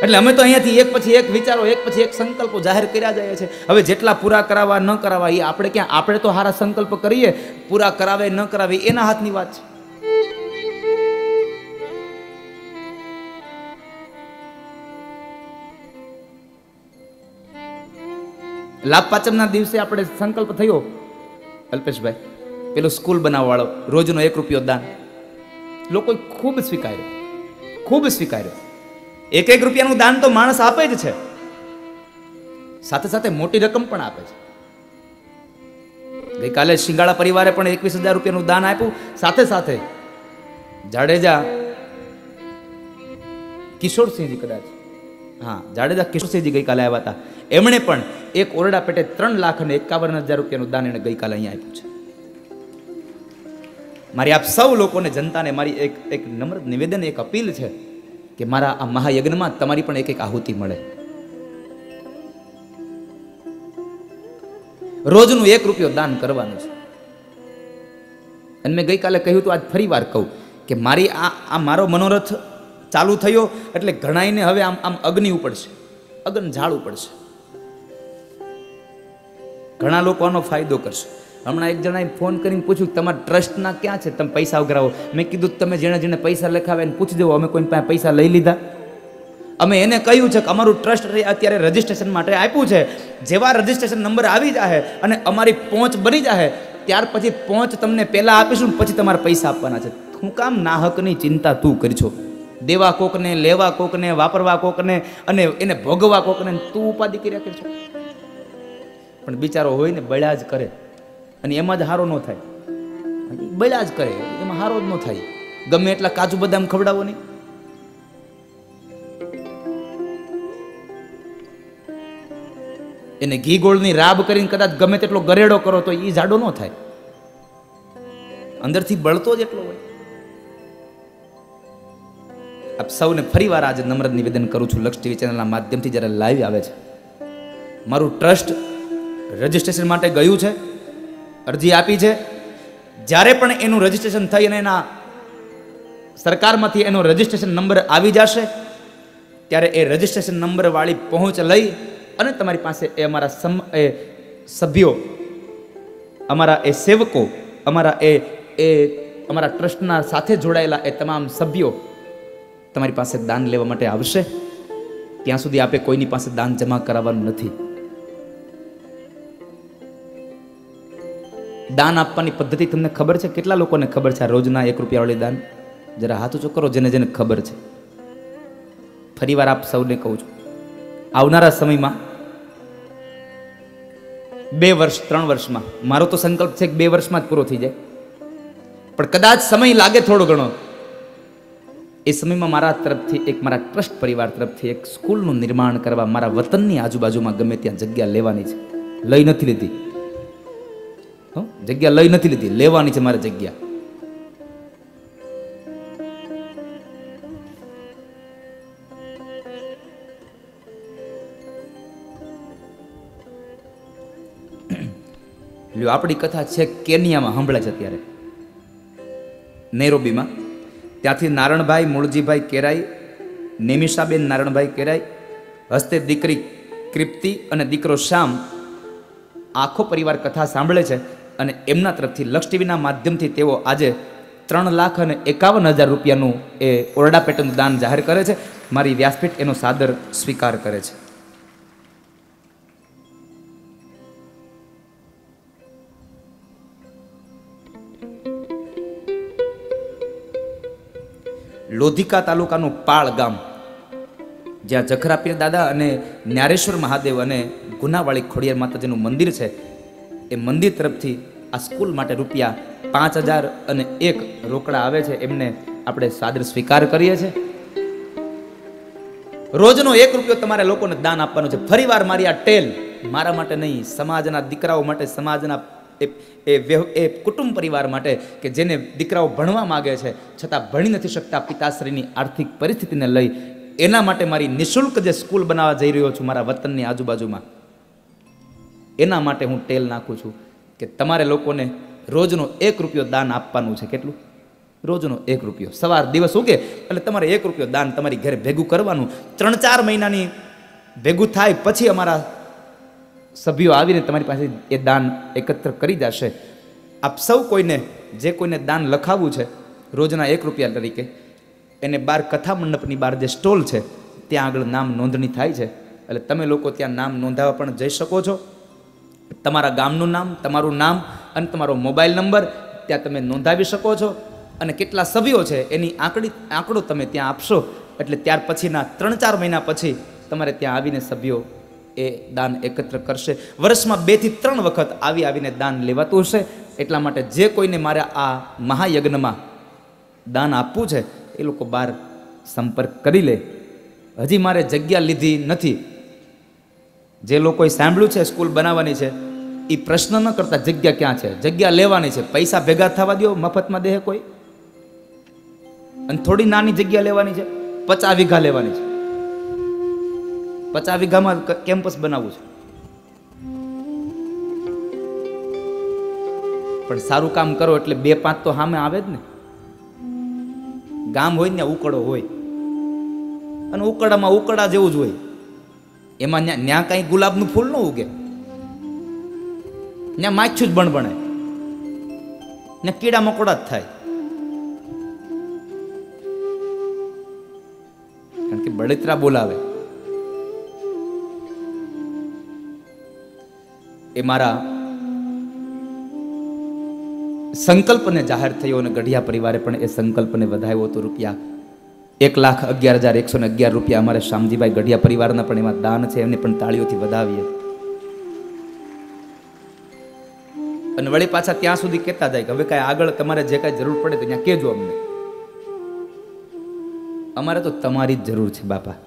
Speaker 2: એટલે અમે તો અહીંયાથી એક પછી એક વિચારો, એક પછી એક સંકલ્પો જાહેર કર્યા જાય છે. હવે જેટલા પૂરા કરાવવા ન કરાવવા એ આપણે ક્યાં, આપણે તો સારા સંકલ્પ કરીએ, પૂરા કરાવે ન કરાવે એના હાથની વાત છે. લાભ પાંચમના દિવસે આપણે સંકલ્પ થયો, અલ્પેશભાઈ પેલો સ્કૂલ બનાવવા વાળો, રોજનો 1 રૂપિયો દાન. લોકો ખૂબ સ્વીકાર્યો, ખૂબ સ્વીકાર્યો. 1 રૂપિયાનું દાન તો માણસ આપે જ છે, સાથે સાથે મોટી રકમ પણ આપે છે. ગઈકાલે શિંગાળા પરિવારે પણ 21,000 રૂપિયાનું દાન આપ્યું. સાથે સાથે જાડેજા કિશોરસિંહજી, કદાચ હા જાડેજા કિશોરસિંહજી ગઈકાલે આવ્યા હતા. એમણે પણ એક ઓરડા પેટે 3,51,000 રૂપિયાનું દાન એને ગઈકાલે અહીંયા આપ્યું છે. મારી આપ સૌ લોકોને, જનતાને મારી એક નમ્ર નિવેદન, એક અપીલ છે કે મારા આ મહાયજ્ઞમાં તમારી પણ એક આહુતિ મળે. રોજનું 1 રૂપિયો દાન કરવાનું છે. અને મેં ગઈકાલે કહ્યું હતું, આજ ફરી વાર કહું કે મારી આ મારો મનોરથ ચાલુ થયો એટલે ઘણાઈને હવે આમ અગ્નિ ઉપડશે, અગ્ન ઝાડ ઉપડશે. ઘણા લોકો આનો ફાયદો કરશે. હમણાં એક જણાએ ફોન કરીને પૂછ્યું તમારા ટ્રસ્ટના ક્યાં છે, તમે પૈસા ઉઘરાવો. મેં કીધું તમે જેણે જેણે પૈસા લખાવે એને પૂછી દેવો, અમે કોઈ પાસે પૈસા લઈ લીધા? અમે એને કહ્યું છે કે અમારું ટ્રસ્ટ અત્યારે રજીસ્ટ્રેશન માટે આપ્યું છે. જેવા રજીસ્ટ્રેશન નંબર આવી જાય અને અમારી પહોંચ બની જાય ત્યાર પછી પહોંચ તમને પહેલા આપીશું, પછી તમારે પૈસા આપવાના છે. હું કામ નાહકની ચિંતા તું કરશો? દેવા કોકને, લેવા કોકને, વાપરવા કોકને અને એને ભોગવા કોકને તું ઉપાધિ કર્યા કરશો. પણ બિચારો હોય ને બળ્યા જ કરે અને એમાં જ હારો ન થાય. બળ્યા જ કરે એમાં હારો જ ન થાય. ગમે એટલા કાજુ બદામ ખવડાવો નહીં. એને ઘી ગોળની રાબ કરીને કદાચ ગમે તેટલો ગરેડો કરો તો એ જાડો ન થાય. અંદરથી બળતો જ એટલો હોય. આપ સૌને ફરી વાર આજે નમ્ર નિવેદન કરું છું, લક્ષ ટીવી ચેનલના માધ્યમથી જ્યારે લાઈવ આવે છે, મારું ટ્રસ્ટ રજીસ્ટ્રેશન માટે ગયું છે, અરજી આપી છે. જ્યારે પણ એનું રજીસ્ટ્રેશન થઈ અને એના સરકારમાંથી એનો રજીસ્ટ્રેશન નંબર આવી જશે ત્યારે એ રજીસ્ટ્રેશન નંબર વાળી પહોંચ લઈ અને તમારી પાસે એ અમારા સભ્યો, અમારા એ સેવકો, અમારા અમારા ટ્રસ્ટના સાથે જોડાયેલા એ તમામ સભ્યો તમારી પાસે દાન લેવા માટે આવશે. ત્યાં સુધી આપે કોઈની પાસે દાન જમા કરાવવાનું નથી. દાન આપવાની પદ્ધતિ તમને ખબર છે? કેટલા લોકોને ખબર છે આ રોજના 1 રૂપિયાવાળી દાન? જરા હાથ ઊંચો કરો જેને જેને ખબર છે. ફરી વાર આપ સૌને કહું છું, આવનારા સમયમાં 2 વર્ષ 3 વર્ષમાં, મારો તો સંકલ્પ છે કે 2 વર્ષમાં જ પૂરો થઈ જાય, પણ કદાચ સમય લાગે થોડો ઘણો. એ સમયમાં મારા તરફથી, મારા ટ્રસ્ટ પરિવાર તરફથી એક સ્કૂલનું નિર્માણ કરવા મારા વતનની આજુબાજુમાં ગમે ત્યાં જગ્યા લેવાની છે. લઈ નથી લીધી, જગ્યા લઈ નથી લીધી, લેવાની છે મારે જગ્યા. આપણી કથા છે કેનિયામાં સંભળાય છે અત્યારે, નૈરોબીમાં. ત્યાંથી નારણભાઈ મૂળજીભાઈ કેરાઈ, નેમિષાબેન નારણભાઈ કેરાઈ, હસ્તે દીકરી કૃપ્તિ અને દીકરો શ્યામ, આખો પરિવાર કથા સાંભળે છે અને એમના તરફથી લક્ષ ટીવીના માધ્યમથી તેઓ આજે 3,51,000 રૂપિયાનું એ ઓરડા પેટનું દાન જાહેર કરે છે. મારી વ્યાસપીઠ એનો સાદર સ્વીકાર કરે છે. લોધિકા તાલુકાનું પાળ ગામ, જ્યાં જખરાપીર દાદા અને ન્યારેશ્વર મહાદેવ અને ગુનાવાળી ખોડિયાર માતાજીનું મંદિર છે, એ મંદિર તરફથી આ સ્કૂલ માટે રૂપિયા 5,001 રોકડા આવે છે. એમને આપણે સાદર સ્વીકાર કરીએ છીએ. રોજનો 1 રૂપિયો તમારે લોકોને દાન આપવાનું છે. ફરીવાર મારી આ ટેલ મારા માટે નહીં, સમાજના દીકરાઓ માટે, સમાજના એ કુટુંબ પરિવાર માટે કે જેને દીકરાઓ ભણવા માગે છે છતાં ભણી નથી શકતા પિતાશ્રીની આર્થિક પરિસ્થિતિને લઈ, એના માટે મારી નિઃશુલ્ક જે સ્કૂલ બનાવવા જઈ રહ્યો છું મારા વતનની આજુબાજુમાં, એના માટે હું ટેલ નાખું છું કે તમારે લોકોને રોજનો 1 રૂપિયો દાન આપવાનું છે. કેટલું? રોજનો 1 રૂપિયો. સવાર દિવસ ઉગે એટલે તમારે 1 રૂપિયો દાન તમારી ઘરે ભેગું કરવાનું. 3-4 મહિનાની ભેગું થાય પછી અમારા સભ્યો આવીને તમારી પાસે એ દાન એકત્ર કરી જશે. આપ સૌ કોઈને જે કોઈને દાન લખાવવું છે રોજના 1 રૂપિયા તરીકે, એને બહાર કથા મંડપની બહાર જે સ્ટોલ છે ત્યાં આગળ નામ નોંધણી થાય છે. એટલે તમે લોકો ત્યાં નામ નોંધાવવા પણ જઈ શકો છો. તમારા ગામનું નામ, તમારું નામ અને તમારો મોબાઈલ નંબર ત્યાં તમે નોંધાવી શકો છો. અને કેટલા સભ્યો છે એની આંકડો તમે ત્યાં આપશો એટલે ત્યાર પછીના 3-4 મહિના પછી તમારે ત્યાં આવીને સભ્યો એ દાન એકત્ર કરશે. વર્ષમાં 2 થી 3 વખત આવીને દાન લેવાતું હશે. એટલા માટે જે કોઈને મારે આ મહાયજ્ઞમાં દાન આપવું છે એ લોકો બહાર સંપર્ક કરી લે. હજી મારે જગ્યા લીધી નથી. જે લોકોએ સાંભળ્યું છે સ્કૂલ બનાવવાની છે એ પ્રશ્ન ન કરતા જગ્યા ક્યાં છે, જગ્યા લેવાની છે. પૈસા ભેગા થવા દો, મફતમાં દે કોઈ? અને થોડી નાની જગ્યા લેવાની છે, 50 વીઘા લેવાની છે. 50 વીઘામાં કેમ્પસ બનાવવું છે. પણ સારું કામ કરો એટલે 2-5 તો સામે આવે જ ને. ગામ હોય ને ઉકળો હોય, અને ઉકળામાં ઉકળા જેવું જ હોય. એમાં ન્યા કઈ ગુલાબનું ફૂલ ન ઉગે, ત્યાં માછું જ બણબણે, ને કીડા મકોડા જ થાય. કારણ કે બળતરા બોલાવે. એ મારા સંકલ્પને જાહેર થયો અને ગઢિયા પરિવારે પણ એ સંકલ્પને વધાવ્યો તો રૂપિયા 1,11,111 રૂપિયા અમારે શામજીભાઈ ગઢિયા પરિવારના પણ એમાં દાન છે. એમને પણ તાળીઓથી વધાવીએ. અને વળી પાછા ત્યાં સુધી કહેતા જાય કે હવે કાંઈ આગળ તમારે જે કાંઈ જરૂર પડે તો ત્યાં કહેજો અમને. અમારે તો તમારી જ જરૂર છે બાપા.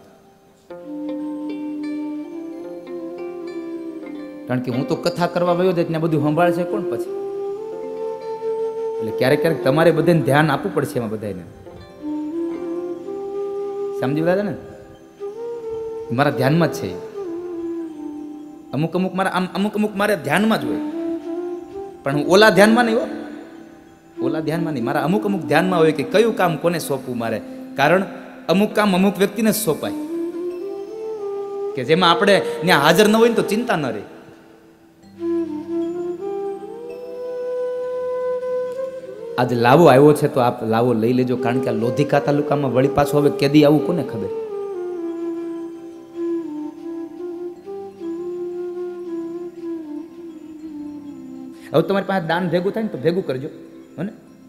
Speaker 2: કારણ કે હું તો કથા કરવા વયો જાય ત્યાં બધું સંભાળશે કોણ પછી? એટલે ક્યારેક ક્યારેક તમારે બધાને ધ્યાન આપવું પડશે એમાં બધાને. સમજી બધા ને? મારા ધ્યાનમાં જ છે. અમુક અમુક મારે ધ્યાનમાં જ હોય, પણ હું ઓલા ધ્યાનમાં નહીં હો. ઓલા ધ્યાનમાં નહીં, મારા અમુક ધ્યાનમાં હોય કે કયું કામ કોને સોંપવું મારે. કારણ અમુક કામ અમુક વ્યક્તિને જ સોંપાય કે જેમાં આપણે ત્યાં હાજર ન હોય ને તો ચિંતા ન રહે. આજે લાવો આવ્યો છે તો આપ લાવો લઈ લેજો. કારણ કે આ લોધિકા તાલુકામાં વળી પાછો હવે કેદી આવું કોને ખબર. હવે તમારી પાસે દાન ભેગું થાય ને તો ભેગું કરજો.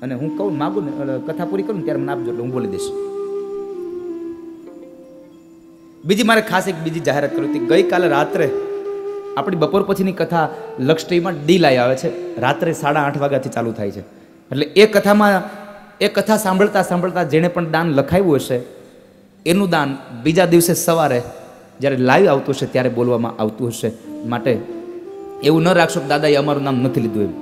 Speaker 2: અને હું કહું માગું ને કથા પૂરી કરું ને ત્યારે મને આપજો એટલે હું બોલી દઈશ. બીજી મારે ખાસ એક બીજી જાહેરાત કરી હતી. ગઈકાલે રાત્રે આપણી બપોર પછીની કથા લક્ષ ટીવીમાં ડી લાઈવ આવે છે. રાત્રે 8:30 વાગ્યાથી ચાલુ થાય છે. એટલે એ કથા સાંભળતા જેણે પણ દાન લખાવ્યું હશે એનું દાન બીજા દિવસે સવારે જ્યારે લાઈવ આવતું હશે ત્યારે બોલવામાં આવતું હશે. માટે એવું ન રાખશો કે દાદાએ અમારું નામ નથી લીધું એમ.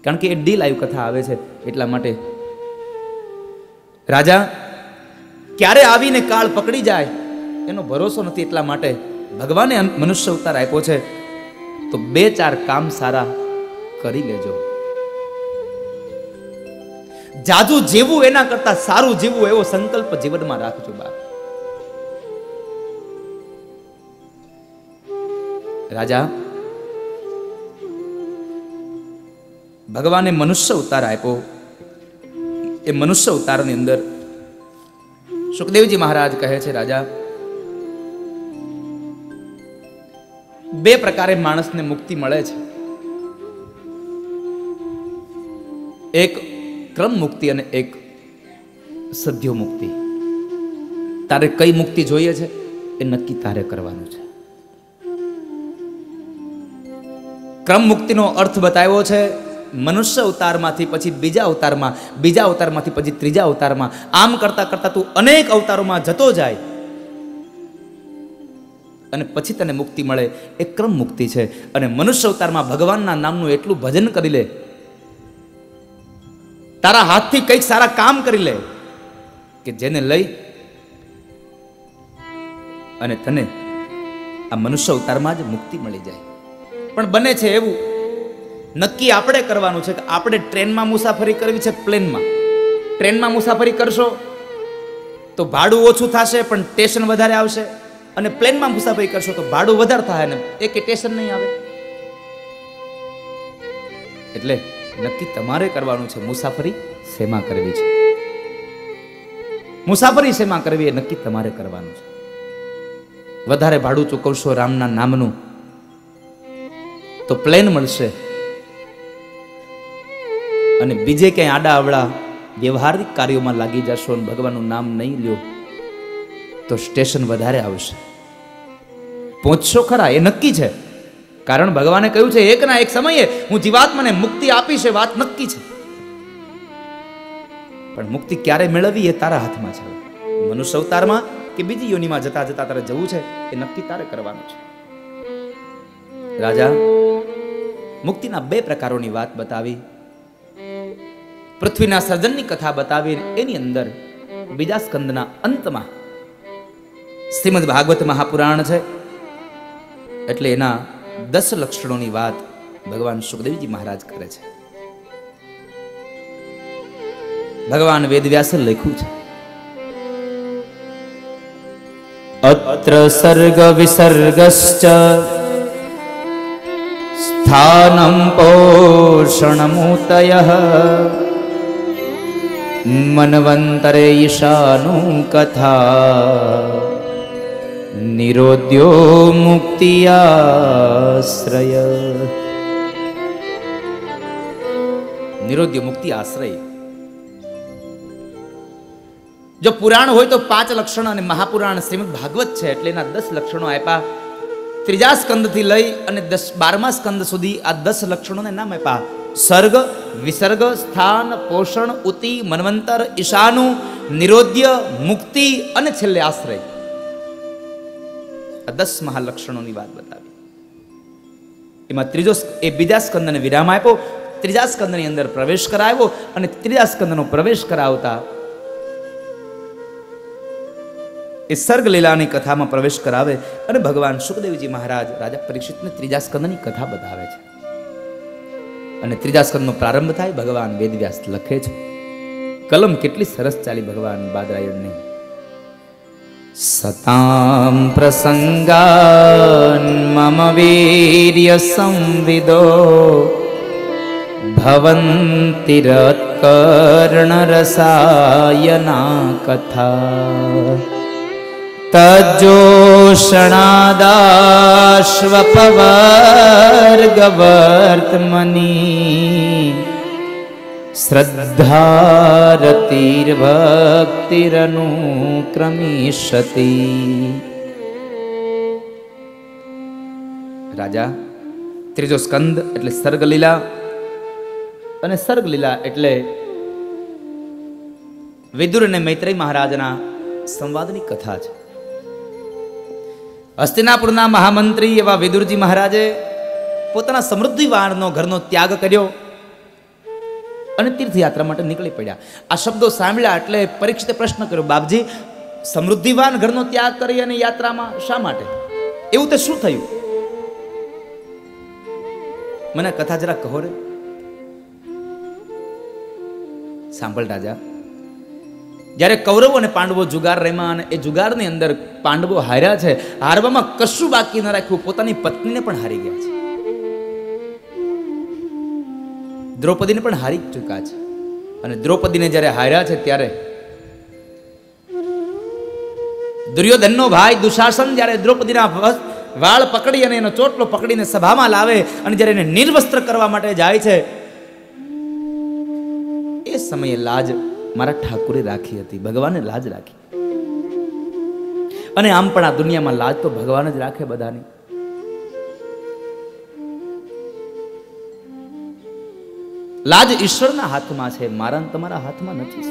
Speaker 2: કારણ કે એ ડી લાઈવ કથા આવે છે એટલા માટે. રાજા ક્યારે આવીને કાળ પકડી જાય એનો ભરોસો નથી. એટલા માટે ભગવાને મનુષ્ય અવતાર આપ્યો છે તો 2-4 કામ સારા કરી લેજો. જાજુ જેવું એના કરતા સારું જીવવું એવો સંકલ્પ જીવનમાં રાખજો બાપ. રાજા ભગવાને મનુષ્ય અવતાર આપ્યો. એ મનુષ્ય અવતારની અંદર સુખદેવજી મહારાજ કહે છે રાજા 2 પ્રકારે માણસને મુક્તિ મળે છે. એક ક્રમ મુક્તિ અને એક સદ્યો મુક્તિ. તારે કઈ મુક્તિ જોઈએ છે એ નક્કી તારે કરવાનું છે. ક્રમ મુક્તિનો અર્થ બતાવ્યો છે મનુષ્ય અવતારમાંથી પછી બીજા અવતારમાંથી પછી ત્રીજા અવતારમાં, આમ કરતા કરતા તું અનેક અવતારોમાં જતો જાય અને પછી તને મુક્તિ મળે એ ક્રમ મુક્તિ છે. અને મનુષ્ય અવતારમાં ભગવાનના નામનું એટલું ભજન કરી લે, તારા હાથથી કંઈક સારા કામ કરી લે કે જેને લઈ અને તને આ મનુષ્ય અવતારમાં જ મુક્તિ મળી જાય. પણ બને છે એવું, નક્કી આપણે કરવાનું છે કે આપણે ટ્રેનમાં મુસાફરી કરવી છે, પ્લેનમાં. ટ્રેનમાં મુસાફરી કરશો તો ભાડું ઓછું થશે પણ સ્ટેશન વધારે આવશે, અને પ્લેનમાં મુસાફરી કરશો તો ભાડું વધારે થાય ને એક સ્ટેશન નહીં આવે. એટલે નક્કી તમારે કરવાનું છે મુસાફરી શેમાં કરવી છે. મુસાફરી શેમાં કરવી એ નક્કી તમારે કરવાનું છે. વધારે ભાડું ચૂકવશો રામના નામનું તો પ્લેન મળશે, અને બીજે ક્યાંય આડા અવળા વ્યવહારિક કાર્યોમાં લાગી જશો અને ભગવાનનું નામ નહીં લ્યો તો સ્ટેશન વધારે આવશે. પહોંચશો ખરા એ નક્કી છે, કારણ ભગવાને કહ્યું છે એક ના એક સમયે હું જીવાત્માને મુક્તિ આપીશ, એ વાત નક્કી છે. પણ મુક્તિ ક્યારે મેળવવી એ તારા હાથમાં છે. મનુષ્ય અવતારમાં કે બીજી યોનિમાં જતા જતા તારે જવું છે એ નક્કી તારે કરવાનું છે. રાજા મુક્તિના 2 પ્રકારોની વાત બતાવી, પૃથ્વીના સર્જનની કથા બતાવી. એની અંદર બીજા સ્કંદના અંતમાં શ્રીમદ ભાગવત મહાપુરાણ છે, એટલે એના 10 લક્ષણોની વાત ભગવાન સુખદેવજી મહારાજ કરે છે. ભગવાન વેદવ્યાસે લખ્યું છે, અત્ર સર્ગ વિસર્ગશ્ચ સ્થાનમ પોષણમૂતયઃ મન્વંતરે ઈશાનું કથા નિરોધ્યો મુક્તિયાશ્રય. નિરોધ્યો મુક્તિ આશ્રય. જો પુરાણ હોય તો 5 લક્ષણ, અને મહાપુરાણ શ્રીમદ ભાગવત છે એટલે એના 10 લક્ષણો આપ્યા. ત્રીજા સ્કંદથી લઈ અને 12મા સ્કંદ સુધી આ 10 લક્ષણોને નામ આપ્યા. સર્ગ, વિસર્ગ, સ્થાન, પોષણ, ઉતિ, મન્વંતર, ઈશાનું, નિરોધ્ય, મુક્તિ અને છેલ્લે આશ્રય. આ 10 મહાલક્ષણોની વાત બતાવી. એમાં એ બીજા સ્કંદને વિરામ આપ્યો, ત્રીજા સ્કંદની અંદર પ્રવેશ કરાવ્યો, અને ત્રીજા સ્કંદનો પ્રવેશ કરાવતા એ સર્ગ લીલાની કથામાં પ્રવેશ કરાવે, અને ભગવાન સુખદેવજી મહારાજ રાજા પરીક્ષિતને ત્રીજા સ્કંદની કથા બતાવે છે. અને ત્રીજા સ્કંદનો પ્રારંભ થાય, ભગવાન વેદવ્યાસ લખે છે. કલમ કેટલી સરસ ચાલી ભગવાન બાદરાયણની. સતામ પ્રસંગાન મમ વીર્ય સંવિદો ભવંતિ રત્કર્ણ રસાયના કથા તજ્જોષણાદાશ્વપવર્ગવર્તમની શ્રદ્ધારતિર્ભક્તિરનુક્રમિષ્યતિ. રાજા, ત્રીજો સ્કંદ એટલે સર્ગલીલા, અને સર્ગલીલા એટલે વિદુર અને મૈત્રેય મહારાજના સંવાદની કથા છે. હસ્તિનાપુરના મહામંત્રી એવા વિદુરજી મહારાજે પોતાના સમૃદ્ધિવાનનો ઘરનો ત્યાગ કર્યો અને તીર્થયાત્રા માટે નીકળી પડ્યા. આ શબ્દો સાંભળ્યા એટલે પરીક્ષિતે પ્રશ્ન કર્યો, બાપજી, સમૃદ્ધિવાન ઘરનો ત્યાગ કરી અને યાત્રામાં શા માટે? એવું તે શું થયું? મને કથા જરા કહો રે. સાંભળ રાજા, જ્યારે કૌરવો અને પાંડવો જુગાર રમ્યા અને એ જુગારની અંદર પાંડવો હાર્યા છે, હારવામાં કશું બાકી ન રાખ્યું, પોતાની પત્નીને પણ હારી ગયા છે, દ્રૌપદીને પણ હારી ચૂક્યા છે. અને દ્રૌપદીને જ્યારે હાર્યા છે ત્યારે દુર્યોધનનો ભાઈ દુશાસન જ્યારે દ્રૌપદીના વાળ પકડી અને એનો ચોટલો પકડીને સભામાં લાવે અને જ્યારે એને નિર્વસ્ત્ર કરવા માટે જાય છે, એ સમયે લાજ મારા ઠાકુરે રાખી હતી, ભગવાને લાજ રાખી. અને આમ પણ આ દુનિયામાં લાજ તો ભગવાન જ રાખે બધાની. લાજ ઈશ્વરના હાથમાં છે, મારા તમારા હાથમાં નથી.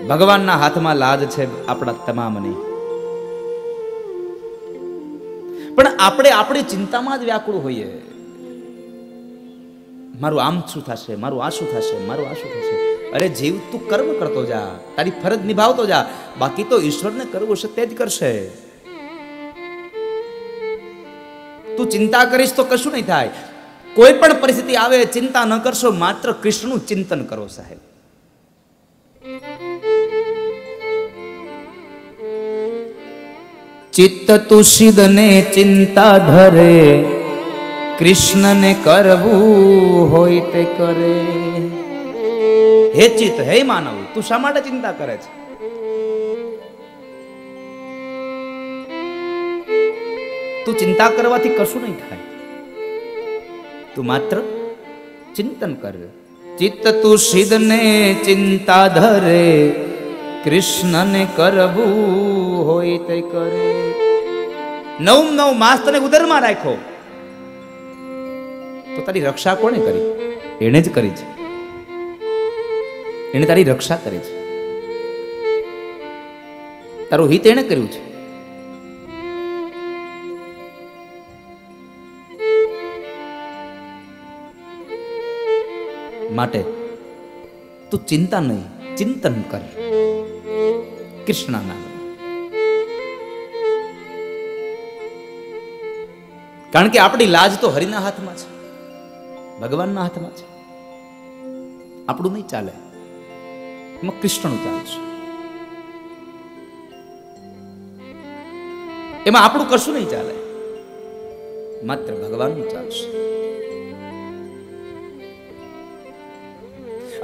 Speaker 2: ભગવાનના હાથમાં લાજ છે આપણા તમામની. પણ આપણે આપણી ચિંતામાં જ વ્યાકુળ હોઈએ. મારું આમ શું થશે, મારું આ શું થશે, મારું આ શું થશે. અરે જીવ, તું કર્મ કરતો જા, તારી ફરજ નિભાવતો જા, બાકી તો ઈશ્વરને કરવું છે તે જ કરશે. તું ચિંતા કરીશ તો કશું નહીં થાય. કોઈ પણ પરિસ્થિતિ આવે ચિંતા ન કરશો, માત્ર કૃષ્ણનું ચિંતન કરો સાહેબ. ચિત્ત તુષિદ ને ચિંતા ધરે, કૃષ્ણને કરવું હોય તે કરે. હે ચિત્ત, હે માનવ, તું શા માટે ચિંતા કરે છે? તું ચિંતા કરવાથી કશું નહીં થાય. તું માત્ર ચિંતન કર. ચિત્ત તુષિદ ને ચિંતા ધરે, કૃષ્ણને કરવું હોય તે કરે. 9 માસ તને ઉદરમાં રાખ્યો તો તારી રક્ષા કોણે કરી? એને જ કરી છે. એને તારી રક્ષા કરી છે. તારું હિત એને કર્યું છે. માટે તું ચિંતા નહીં, ચિંતન કર કૃષ્ણના નામ. કારણ કે આપણી લાજ તો હરિના હાથમાં છે, ભગવાનના હાથમાં છે. આપણું નહીં ચાલે, એમાં કૃષ્ણનું ચાલશે. એમાં આપણું કશું નહીં ચાલે, માત્ર ભગવાનનું ચાલશે.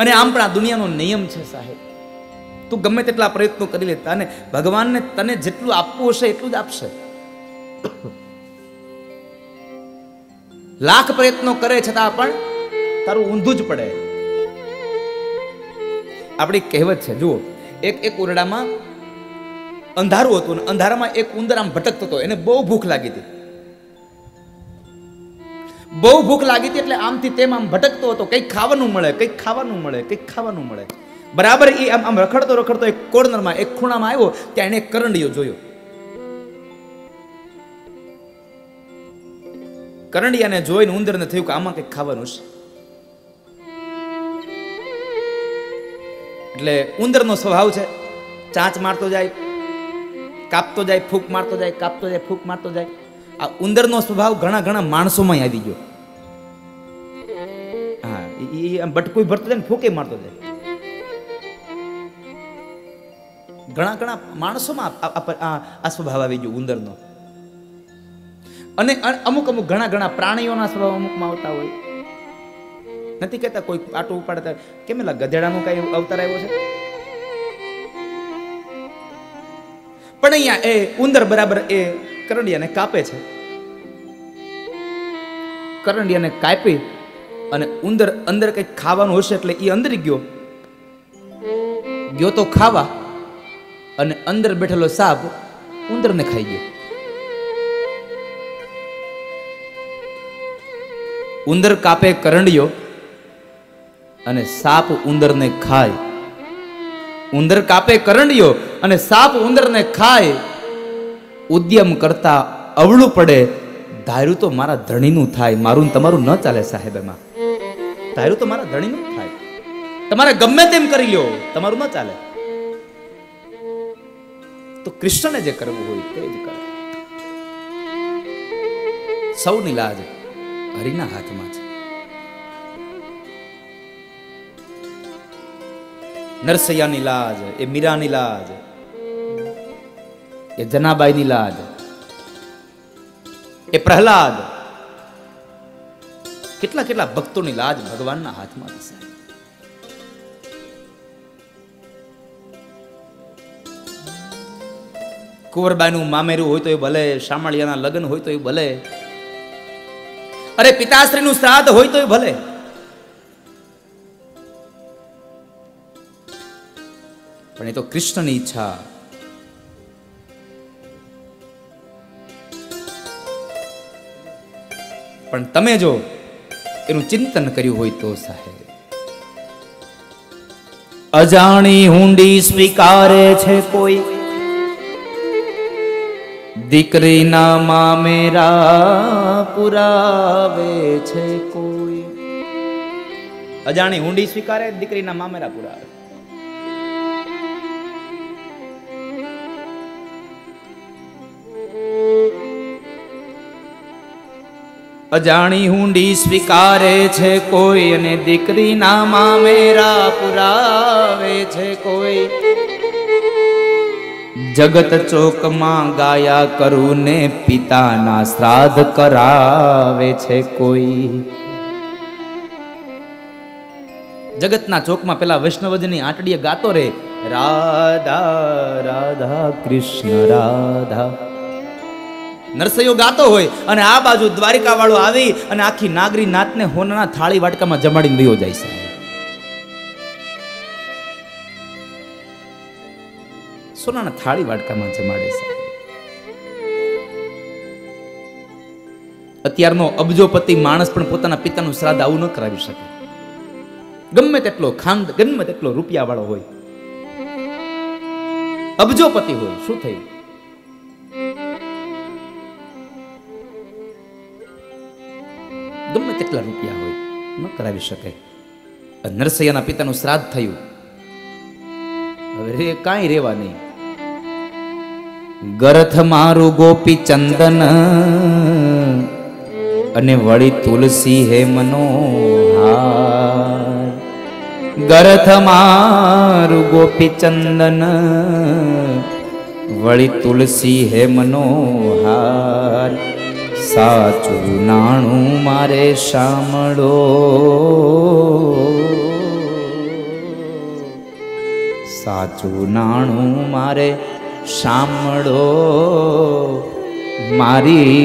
Speaker 2: અને આમ પણ આ દુનિયાનો નિયમ છે સાહેબ. તું ગમે તેટલા પ્રયત્નો કરી લેતા અને ભગવાનને તને જેટલું આપવું હશે એટલું જ આપશે. લાખ પ્રયત્નો કરે છતાં પણ તારું ઊંધું જ પડે. આપણી કહેવત છે, જુઓ, એક ઓરડામાં અંધારું હતું ને અંધારામાં એક ઉંદર આમ ભટકતો હતો. એને બહુ ભૂખ લાગી હતી. બહુ ભૂખ લાગી હતી એટલે આમથી તેમ આમ ભટકતો હતો. કંઈક ખાવાનું મળે, કંઈક ખાવાનું મળે, કંઈક ખાવાનું મળે. બરાબર એ આમ રખડતો રખડતો એક કોર્નરમાં, એક ખૂણામાં આવ્યો. ત્યાં એને કરંડિયો જોયો. કરંડિયાને જોઈને ઉંદરને થયું કે આમાં કંઈક ખાવાનું છે. એટલે ઉંદરનો સ્વભાવ છે, ચાંચ મારતો જાય, કાપતો જાય, ફૂંક મારતો જાય, કાપતો જાય, ફૂંક મારતો જાય. આ ઉંદરનો સ્વભાવ ઘણા માણસોમાં આવી ગયો. હા, એ બટકું ભરતો જાય ને ફૂંકે મારતો જાય. ઘણા માણસોમાં આ સ્વભાવ આવી ગયો ઉંદરનો. અને અમુક ઘણા પ્રાણીઓના સ્વભાવ અમુકમાં આવતા હોય. નથી કહેતા કોઈ પાટું ઉપાડતા કેમ એલા ગધેડાનું કઈ અવતાર આવ્યો છે. પણ અહીંયા એ ઉંદર બરાબર એ કરંડિયાને કાપે છે. કરંડિયાને કાપી અને ઉંદર અંદર કંઈક ખાવાનું હશે એટલે એ અંદર ગયો તો ખાવા, અને અંદર બેઠેલો સાપ ઉંદરને ખાઈ ગયો. ઉંદર કાપે કરંડિયો અને સાપ ઉંદરને ખાય. ઉંદર કાપે કરંડિયો અને સાપ ઉંદરને ખાય. ઉદ્યમ કરતા અવળું પડે, ધાર્યું તો મારા ધણીનું થાય, મારું તમારું ન ચાલે સાહેબ. એમાં ધાર્યું તો મારા ધણીનું થાય. તમારે ગમે તેમ કરી લ્યો, તમારું ન ચાલે. તો કૃષ્ણને જે કરવું હોય તે જ કરે. સૌની લાજ હરિના હાથમાં છે. નરસૈયાની લાજ, એ મીરાની લાજ, એ જનાબાઈની લાજ, એ પ્રહલાદ, કેટલા ભક્તોની લાજ ભગવાનના હાથમાં છે. કુંવરબાઈનું મામેરું હોય તો એ ભલે, શામળિયાના લગ્ન હોય તો એ ભલે, અરે પિતાશ્રીનું શ્રાદ્ધ હોય તો એ ભલે, પણ એ તો કૃષ્ણની ઈચ્છા. પણ તમે જો એનું ચિંતન કર્યું હોય તો સાહેબ અજાણી હુંડી સ્વીકારે છે કોઈ, દીકરીના મામેરા પુરાવે છે કોઈ. અજાણી હુંડી સ્વીકારે, દીકરીના મામેરા પુરાવે. અજાણી હુંડી સ્વીકારે છે કોઈ, અને દીકરીના મામેરા પુરાવે છે કોઈ. જગત ચોકમાં ગાયા કરું ને પિતાના શ્રાદ્ધ કરાવે છે કોઈ. જગતના ચોકમાં પેલા વૈષ્ણવજની આંટડીએ ગાતો રે, રાધા રાધા કૃષ્ણ રાધા. નરસૈયો ગાતો હોય અને આ બાજુ દ્વારિકા વાળો આવી અને આખી નાગરી નાતને હોનાના થાળી વાટકામાં જમાડીને લયો જાય છે. સોનાના થાળી વાટકામાં જમાડે છે. અત્યારનો અબજોપતિ માણસ પણ પોતાના પિતાનું શ્રાદ્ધ આવું ન કરાવી શકે. ગમે તેટલો ખાંડ, ગમે તેટલો રૂપિયા વાળો હોય, અબજોપતિ હોય, શું થયું? ગમે તેટલા રૂપિયા હોય, ન કરાવી શકે. નરસૈયાના પિતાનું શ્રાદ્ધ થયું, હવે કાંઈ રેવા નહીં. ગરથ મારું ગોપી ચંદન અને વળી તુલસી હે મનોહાર. ગરથ મારું ગોપી ચંદન વળી તુલસી હે મનોહાર. સાચું નાણું મારે સાંભળો, સાચું નાણું મારે સાંભળો. મારી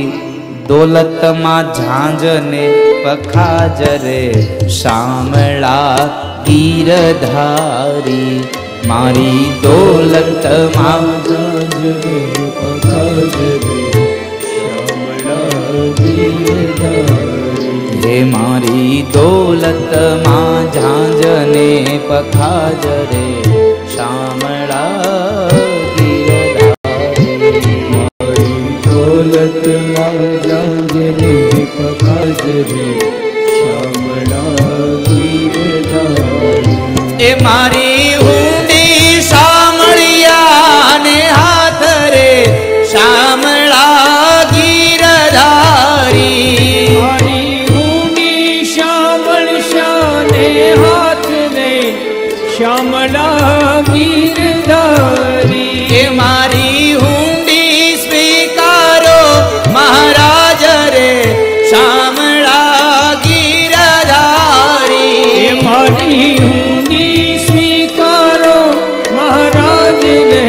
Speaker 2: દોલતમાં ઝાંઝને પખાજરે શામળા ગીરધારી. મારી દોલતમાં ઝાંઝને પખાજરે હે મારી દોલતમાં ઝાંઝને પખાજરે શામળા ગીરધારી. મારી દોલતમાં ઝાંઝને પખાજરે શામળા ગીરધારી. એ મારી હુંડી શામળિયા ને હાથ રે શામળા ગીરધારી.
Speaker 3: મારી હુંડી શ્યામળ શાને હાથ ને શ્યામળા ગીરધારી.
Speaker 2: એ મારી હુંડી સ્વીકારો મહારાજ રે શામળા ગીરધારી.
Speaker 3: એ મારી હુંડી સ્વીકારો મહારાજ ને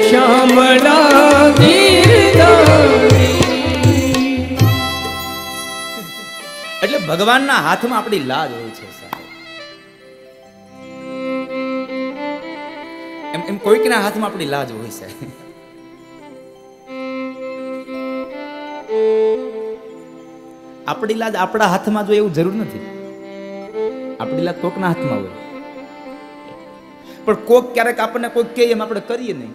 Speaker 3: શ્યામળા ગીરધારી.
Speaker 2: એટલે ભગવાનના હાથમાં આપણી લાજ હોય છે સાહેબ. એમ કોઈકના હાથમાં આપણી લાજ હોય છે. આપણી લાજ આપણા હાથમાં જો એવું જરૂર નથી. આપણી લાજ કોકના હાથમાં હોય, પણ કોક ક્યારેક આપણને કોક કહે એમ આપણે કરીએ નહીં.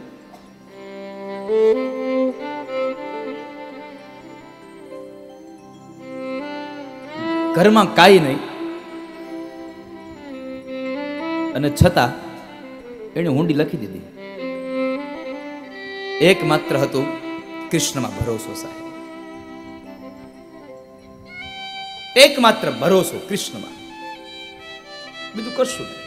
Speaker 2: ઘરમાં કાંઈ નહીં અને છતાં એને હુંડી લખી દીધી. એકમાત્ર હતું કૃષ્ણમાં ભરોસો સાહેબ. એકમાત્ર ભરોસો કૃષ્ણમાં, બીજું કરશું નહીં.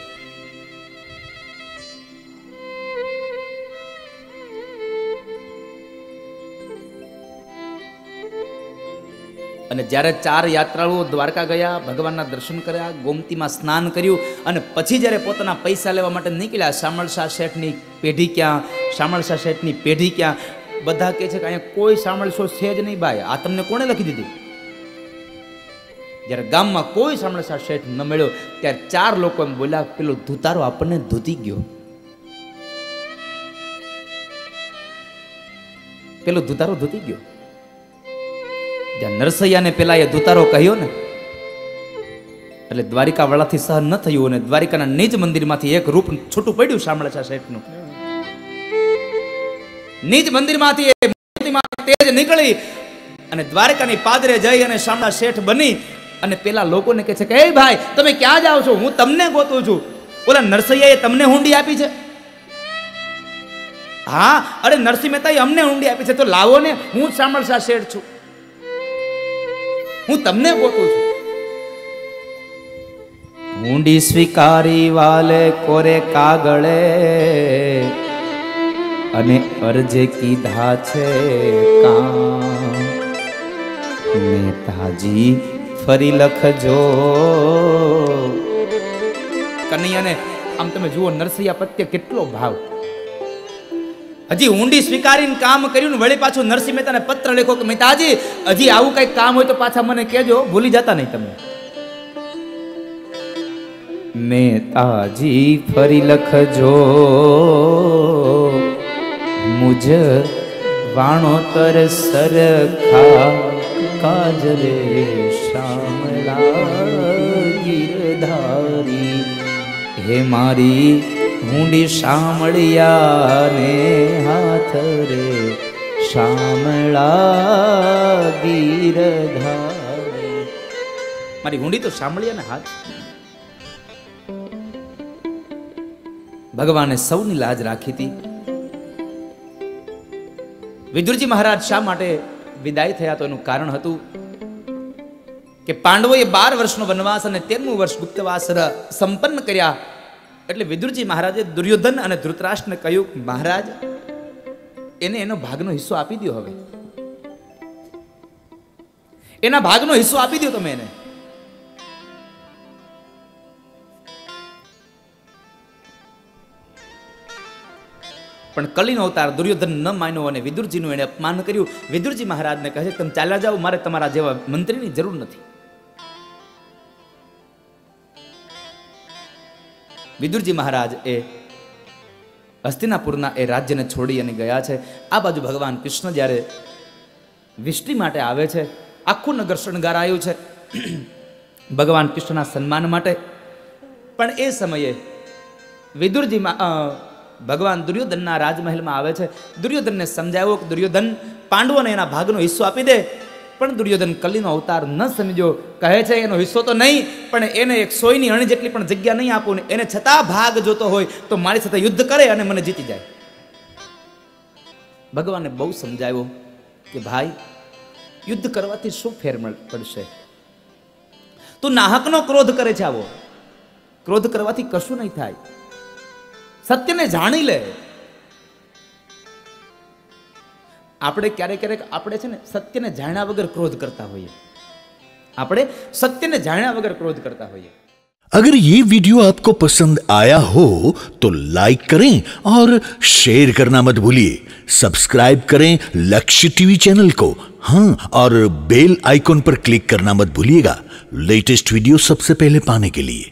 Speaker 2: અને જ્યારે 4 યાત્રાળુઓ દ્વારકા ગયા, ભગવાનના દર્શન કર્યા, ગોમતીમાં સ્નાન કર્યું અને પછી જ્યારે પોતાના પૈસા લેવા માટે નીકળ્યા, શામળશા શેઠની પેઢી ક્યાં, શામળશા શેઠની પેઢી ક્યાં, બધા કહે છે કે અહીંયા કોઈ શામળશો છે જ નહીં ભાઈ, આ તમને કોણે લખી દીધી? જ્યારે ગામમાં કોઈ શામળશા શેઠ ન મળ્યો ત્યારે 4 લોકો એમ બોલ્યા, પેલો ધુતારો આપણને ધૂતી ગયો, પેલો ધુતારો ધૂતી ગયો. જ્યાં નરસૈયાને પેલા એ ધુતારો કહ્યો ને એટલે દ્વારિકા વાળાથી સહન ન થયું અને દ્વારિકાના નિજ મંદિરમાંથી એક રૂપ છૂટું પડ્યું શામળાજા શેઠનું. નિજ મંદિરમાંથી એ મૂર્તિમાં તેજ નીકળી અને દ્વારકાની પાદરે જઈ અને શામળા શેઠ બની અને પેલા લોકોને કહે છે કે એ ભાઈ તમે ક્યાં જાઓ છો? હું તમને ગોતું છું. ઓલા નરસૈયાએ તમને હુંડી આપી છે? હા, અરે નરસિંહ મહેતાએ અમને હુંડી આપી છે. તો લાવો ને, હું શામળા શેઠ છું, હું તમને ગોતું છું. હુંડી સ્વીકારી વાલે કોરે કાગળે અને અરજે કીધા છે કામ. મહેતાજી ફરી લખજો. કનૈયાને આમ તમે જુઓ, નરસૈયા પ્રત્યે કેટલો ભાવ. હજી ઊંડી સ્વીકારીને કામ કર્યું ને વળી પાછું નરસિંહ મહેતાને પત્ર લખો કે મહેતાજી હજી આવું કઈ કામ હોય તો પાછા મને કહેજો, ભૂલી જતા નહીં તમે. મહેતાજી ફરી લખજો મુજ વાણોતર સરખા કાજલે શામળા ગીરધારી. હે મારી હુંડી શામળિયાને હાથ રે શામળા ગીરધારી. મારી હુંડી તો શામળિયાને હાથ. ભગવાને સૌની લાજ રાખી હતી. વિદુરજી મહારાજ શા માટે વિદાય થયા? તો એનું કારણ હતું કે પાંડવોએ 12 વર્ષનો વનવાસ અને 13મું વર્ષ ગુપ્તવાસ સંપન્ન કર્યા. એટલે વિદુરજી મહારાજે દુર્યોધન અને ધૃતરાષ્ટ્રને કહ્યું, મહારાજ એને એનો ભાગનો હિસ્સો આપી દો. હવે એના ભાગનો હિસ્સો આપી દો તમે એને. પણ કલીનો અવતાર દુર્યોધન ન માન્યો અને વિદુરજીનું એને અપમાન કર્યું. વિદુરજી મહારાજને કહે છે, તમે ચાલ્યા જાઓ, મારે તમારા જેવા મંત્રીની જરૂર નથી. વિદુરજી મહારાજ એ હસ્તિનાપુરના એ રાજ્યને છોડી અને ગયા છે. આ બાજુ ભગવાન કૃષ્ણ જ્યારે વિષ્ટિ માટે આવે છે, આખું નગર શણગારાયું છે ભગવાન કૃષ્ણના સન્માન માટે. પણ એ સમયે વિદુરજી ભગવાન દુર્યોધનના રાજમહેલમાં આવે છે. દુર્યોધનને સમજાવ્યો કે દુર્યોધન પાંડવોને એના ભાગનો હિસ્સો આપી દે. પણ દુર્યોધન કલીનો અવતાર ન સમજો. કહે છે એનો હિસ્સો તો નહીં, પણ એને એક સોયની અણી જેટલી પણ જગ્યા નહીં આપું ને એને છતાં ભાગ જોતો હોય તો મારી સાથે યુદ્ધ કરે અને મને જીતી જાય. ભગવાને બહુ સમજાવ્યો કે ભાઈ યુદ્ધ કરવાથી શું ફેર પડશે? તું નાહકનો ક્રોધ કરે છે. આવો ક્રોધ કરવાથી કશું નહીં થાય. સત્યને જાણી લે. આપણે ક્યારેક આપણે છે ને સત્યને જાણ્યા વગર ક્રોધ કરતા હોઈએ. આપણે સત્યને જાણ્યા વગર ક્રોધ करता होइए.
Speaker 1: अगर ये वीडियो आपको पसंद आया हो तो लाइक करें और शेयर करना मत भूलिए. सब्सक्राइब करें लक्ष्य टीवी चैनल को. हाँ, और बेल आइकॉन पर क्लिक करना मत भूलिएगा लेटेस्ट वीडियो सबसे पहले पाने के लिए.